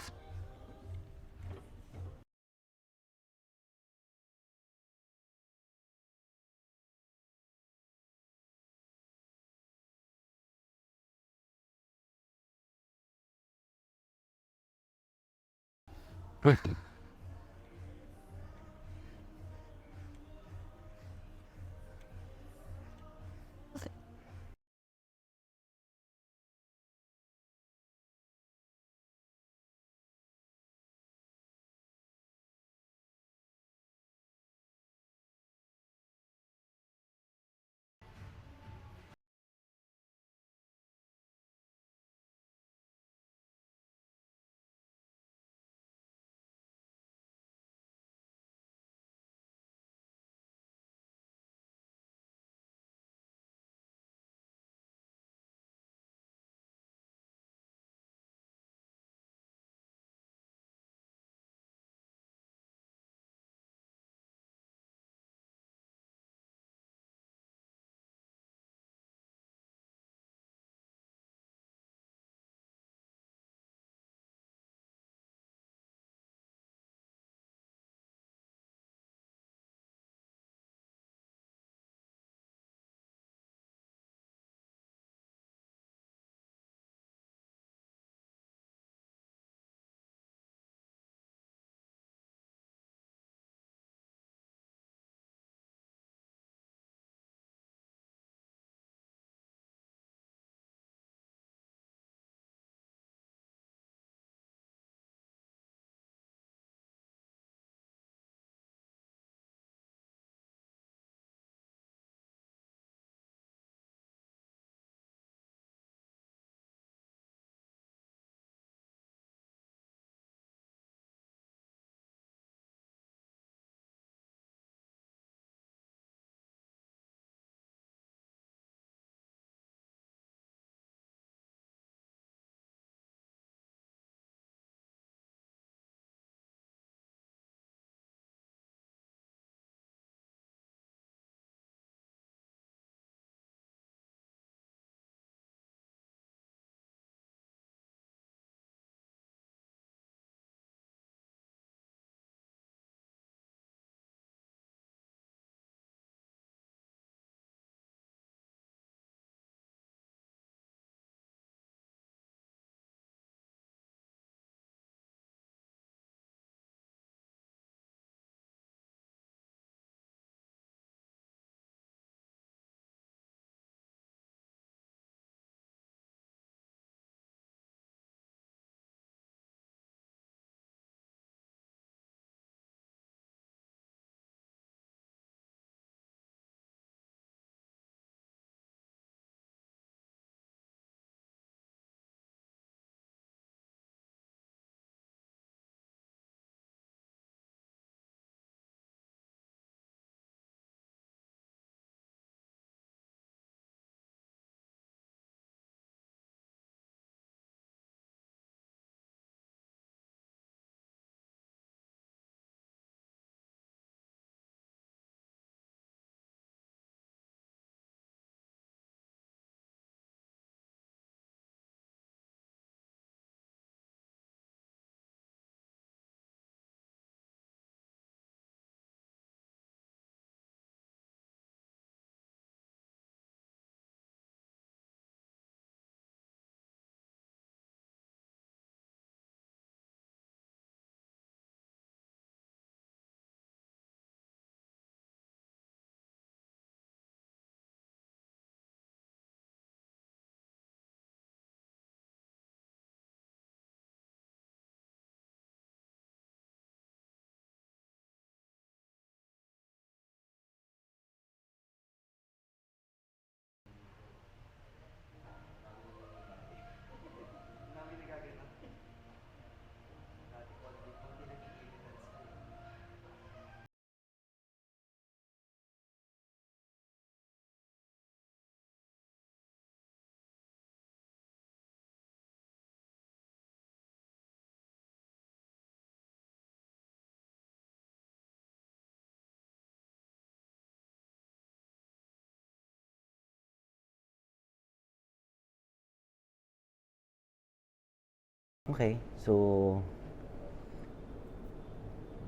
Okay, so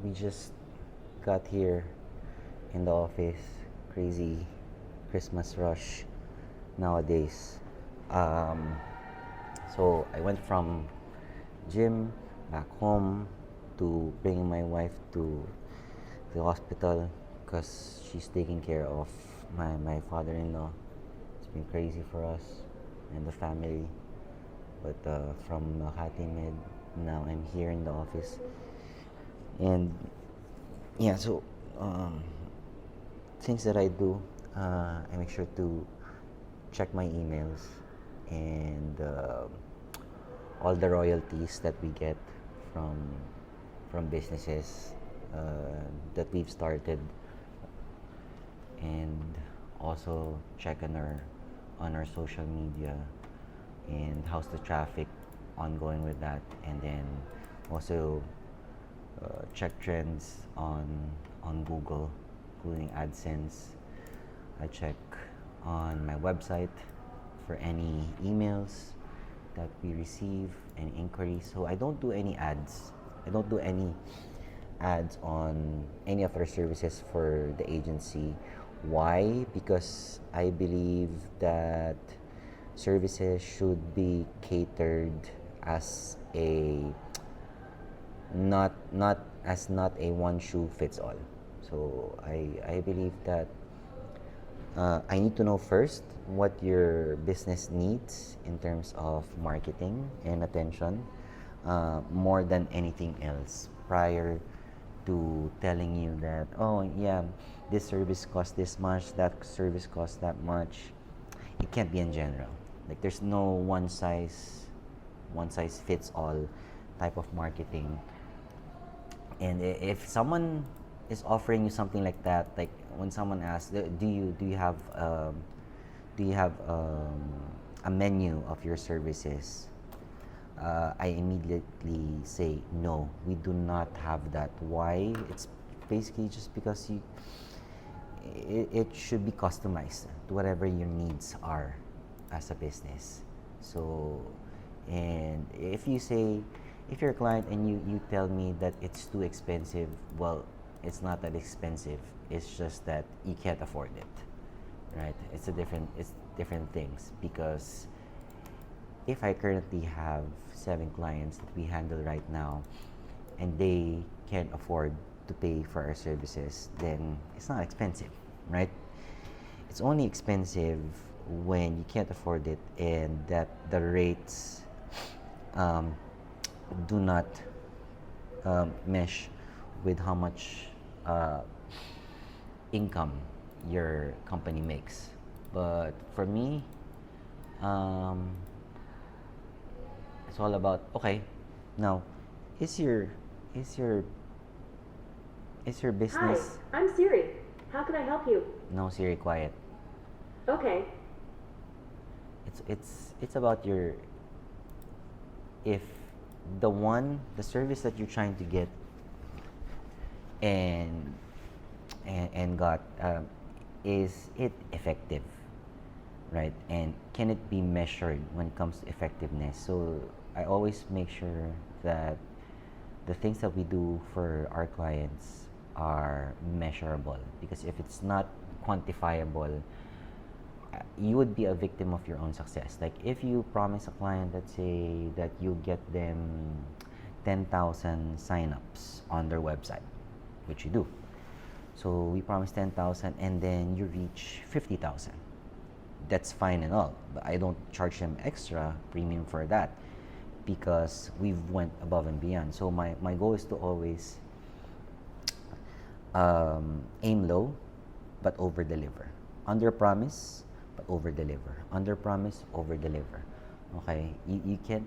we just got here in the office. Crazy Christmas rush nowadays. Um, so I went from gym back home to bringing my wife to the hospital because she's taking care of my father-in-law. It's been crazy for us and the family. But from Makati Med, now I'm here in the office. And yeah, so um, things that I do, I make sure to check my emails and all the royalties that we get from businesses that we've started, and also check on our social media and how's the traffic ongoing with that, and then also check trends on Google, including AdSense. I check on my website for any emails that we receive and inquiries. So I don't do any ads. I don't do any ads on any of our services for the agency. Why? Because I believe that services should be catered as a not a one shoe fits all. So I believe that I need to know first what your business needs in terms of marketing and attention, more than anything else, prior to telling you that, oh yeah, this service costs this much, that service costs that much. It can't be in general. Like there's no one size fits all type of marketing. And if someone is offering you something like that, like when someone asks, do you have a menu of your services? I immediately say no. We do not have that. Why? It's basically just because it should be customized to whatever your needs are as a business. So, and if you're a client and you tell me that it's too expensive, well, it's not that expensive. It's just that you can't afford it, right? It's different things, because if I currently have 7 clients that we handle right now and they can't afford to pay for our services, then it's not expensive, right? It's only expensive when you can't afford it and that the rates um, do not mesh with how much income your company makes. But for me, um, it's all about, okay, now is your is your is your Hi, business. I'm Siri. How can I help you? No, Siri, quiet. Okay. It's about your, if the service that you're trying to get and got, is it effective, right? And can it be measured when it comes to effectiveness? So I always make sure that the things that we do for our clients are measurable, because if it's not quantifiable, you would be a victim of your own success. Like if you promise a client, let's say, that you get them 10,000 signups on their website, which you do. So we promise 10,000 and then you reach 50,000. That's fine and all, but I don't charge them extra premium for that, because we've went above and beyond. So my goal is to always aim low but over deliver. Under promise but over deliver. Under promise, over deliver. Okay, you can't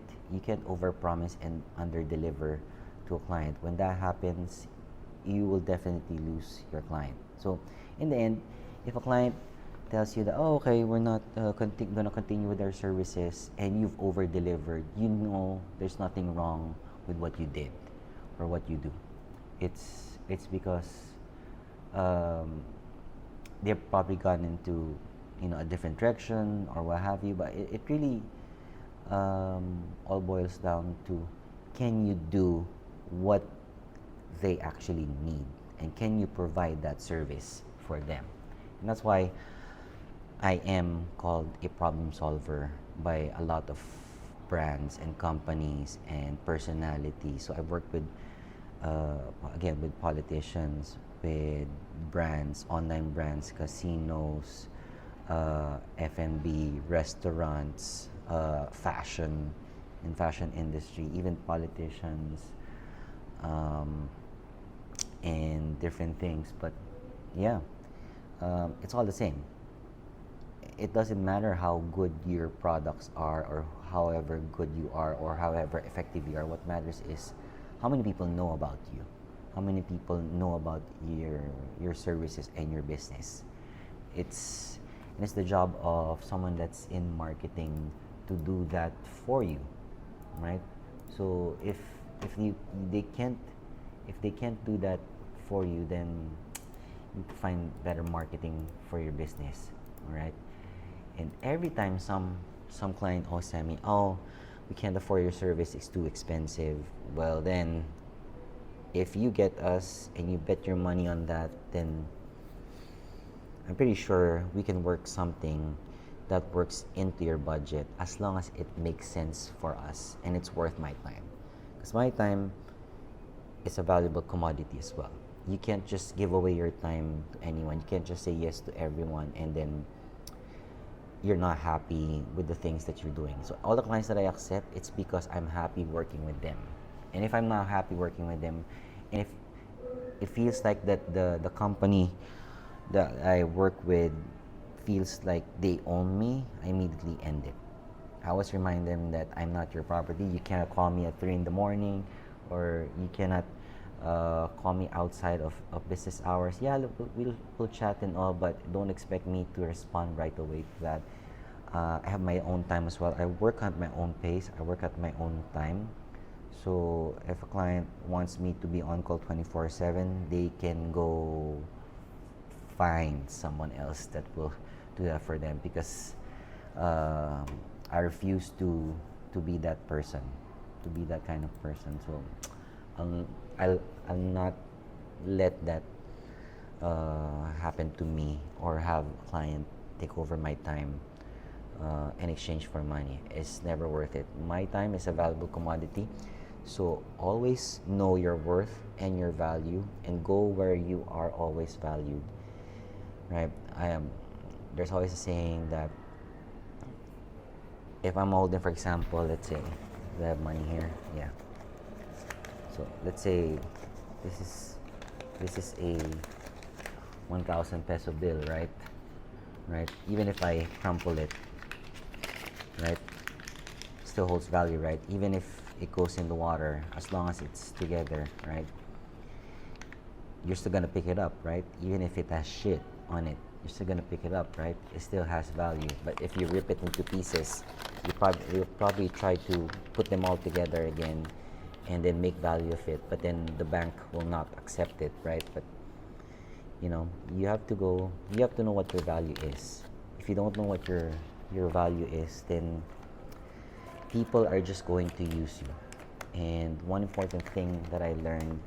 over promise and under deliver to a client. When that happens, you will definitely lose your client. So in the end, if a client tells you that, oh, okay, we're not gonna continue with our services, and you've over delivered, you know there's nothing wrong with what you did or what you do. It's because they've probably gone into, a different direction or what have you. But it really all boils down to can you do what they actually need, and can you provide that service for them? And that's why I am called a problem solver by a lot of brands and companies and personalities. So I've worked with, again, with politicians, with brands, online brands, casinos, F&B, restaurants, fashion, in fashion industry, even politicians, um, and different things. But yeah, it's all the same. It doesn't matter how good your products are, or however good you are, or however effective you are. What matters is how many people know about you, how many people know about your services and your business. It's the job of someone that's in marketing to do that for you, right? So if you they can't if they can't do that for you, then you need to find better marketing for your business, all right? And every time some client asks me, "Oh, we can't afford your service; it's too expensive." Well, then, if you get us and you bet your money on that, then I'm pretty sure we can work something that works into your budget, as long as it makes sense for us and it's worth my time. Because my time is a valuable commodity as well. You can't just give away your time to anyone. You can't just say yes to everyone and then you're not happy with the things that you're doing. So all the clients that I accept, it's because I'm happy working with them. And if I'm not happy working with them, and if it feels like that the company that I work with feels like they own me, I immediately end it. I always remind them that I'm not your property. You cannot call me at 3 in the morning, or you cannot call me outside of business hours. Yeah, we'll chat and all, but don't expect me to respond right away to that. I have my own time as well. I work at my own pace. I work at my own time. So if a client wants me to be on call 24/7, they can go find someone else that will do that for them, because I refuse to be that person, to be that kind of person. So I'll I'll not let that happen to me, or have a client take over my time in exchange for money. It's never worth it. My time is a valuable commodity. So always know your worth and your value, and go where you are always valued. Right? There's always a saying that if I'm holding, for example, let's say we have money here, yeah. So let's say this is a 1,000 peso bill, right? Right. Even if I crumple it, right, still holds value, right? Even if it goes in the water, as long as it's together, right? You're still gonna pick it up, right? Even if it has shit on it, you're still gonna pick it up, right? It still has value. But if you rip it into pieces, you'll probably try to put them all together again and then make value of it. But then the bank will not accept it, right? But you have to know what your value is. If you don't know what your value is, then people are just going to use you. And one important thing that I learned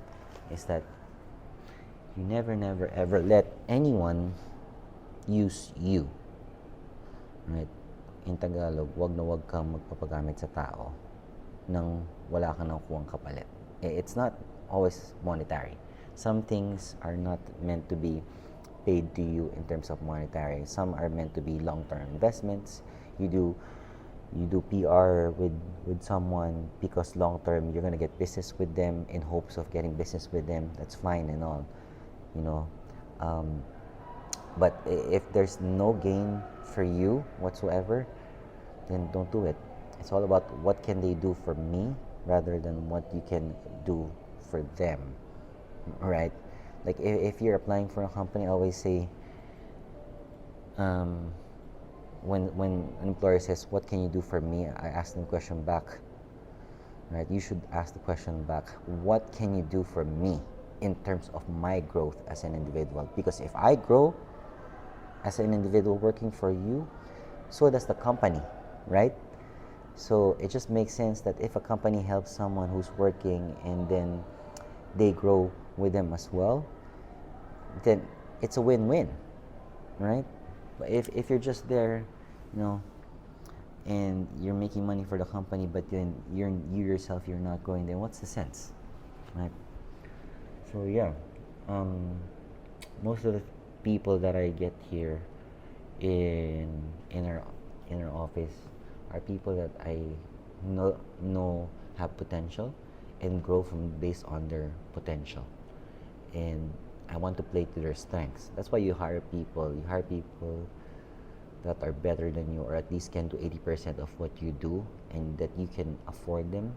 is that you never ever let anyone use you. Right? In Tagalog, wag na wag kang magpapagamit sa tao nang wala kang nakukuhang kapalit. It's not always monetary. Some things are not meant to be paid to you in terms of monetary. Some are meant to be long-term investments. You do PR with someone because long-term you're gonna get business with them in hopes of getting business with them. That's fine and all, you know. But if there's no gain for you whatsoever, then don't do it. It's all about what can they do for me rather than what you can do for them, right? Like if you're applying for a company, I always say, when an employer says, "What can you do for me?" I ask them the question back, right? You should ask the question back, "What can you do for me in terms of my growth as an individual?" Because if I grow as an individual working for you, so does the company, right? So it just makes sense that if a company helps someone who's working and then they grow with them as well, then it's a win-win, right? But if you're just there, you know, and you're making money for the company, but then you yourself you're not growing, then what's the sense, right? So yeah, um, most of the people that I get here in in our in our office are people that I know have potential and grow from based on their potential, and I want to play to their strengths. That's why you hire people. You hire people that are better than you, or at least can do 80% of what you do, and that you can afford them.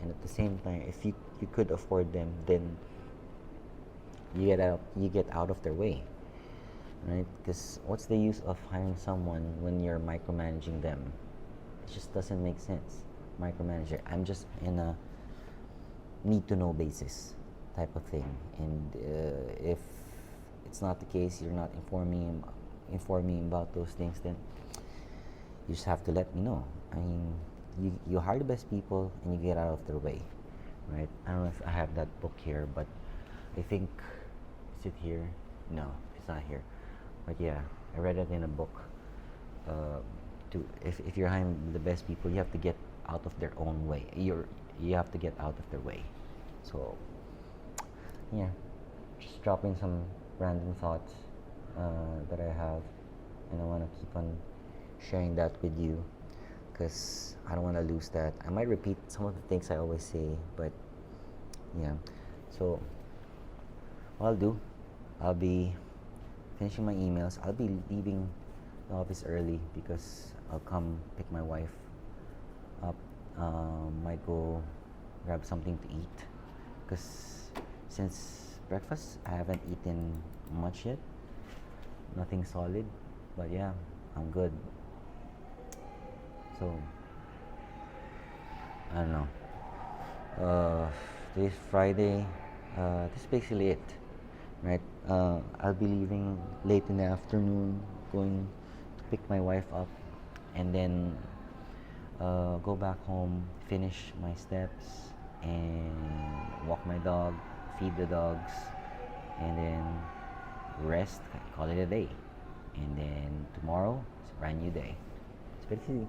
And at the same time, if you could afford them, then you get out of their way, right? Because what's the use of hiring someone when you're micromanaging them? It just doesn't make sense. Micromanager. I'm just in a need to know basis type of thing, and if it's not the case, you're not informing about those things, then you just have to let me know. I mean, you hire the best people and you get out of their way, right? I don't know if I have that book here, but I think, is it here? No, it's not here. But yeah, I read it in a book. Uh, if you're hiring the best people, you have to get out of their own way. You have to get out of their way. So yeah, just dropping some random thoughts that I have, and I want to keep on sharing that with you because I don't want to lose that. I might repeat some of the things I always say, but yeah. So what I'll do, I'll be finishing my emails. I'll be leaving the office early because I'll come pick my wife up. Might go grab something to eat because since breakfast I haven't eaten much yet. Nothing solid, but yeah, I'm good. So I don't know. Today's Friday. This is basically it, right? I'll be leaving late in the afternoon, going to pick my wife up, and then go back home, finish my steps, and walk my dog, feed the dogs, and then rest, call it a day. And then tomorrow, it's a brand new day. It's basically,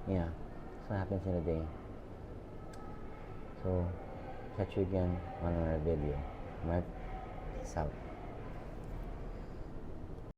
yeah, that's what happens in a day. So, catch you again on another video. Right? Peace out.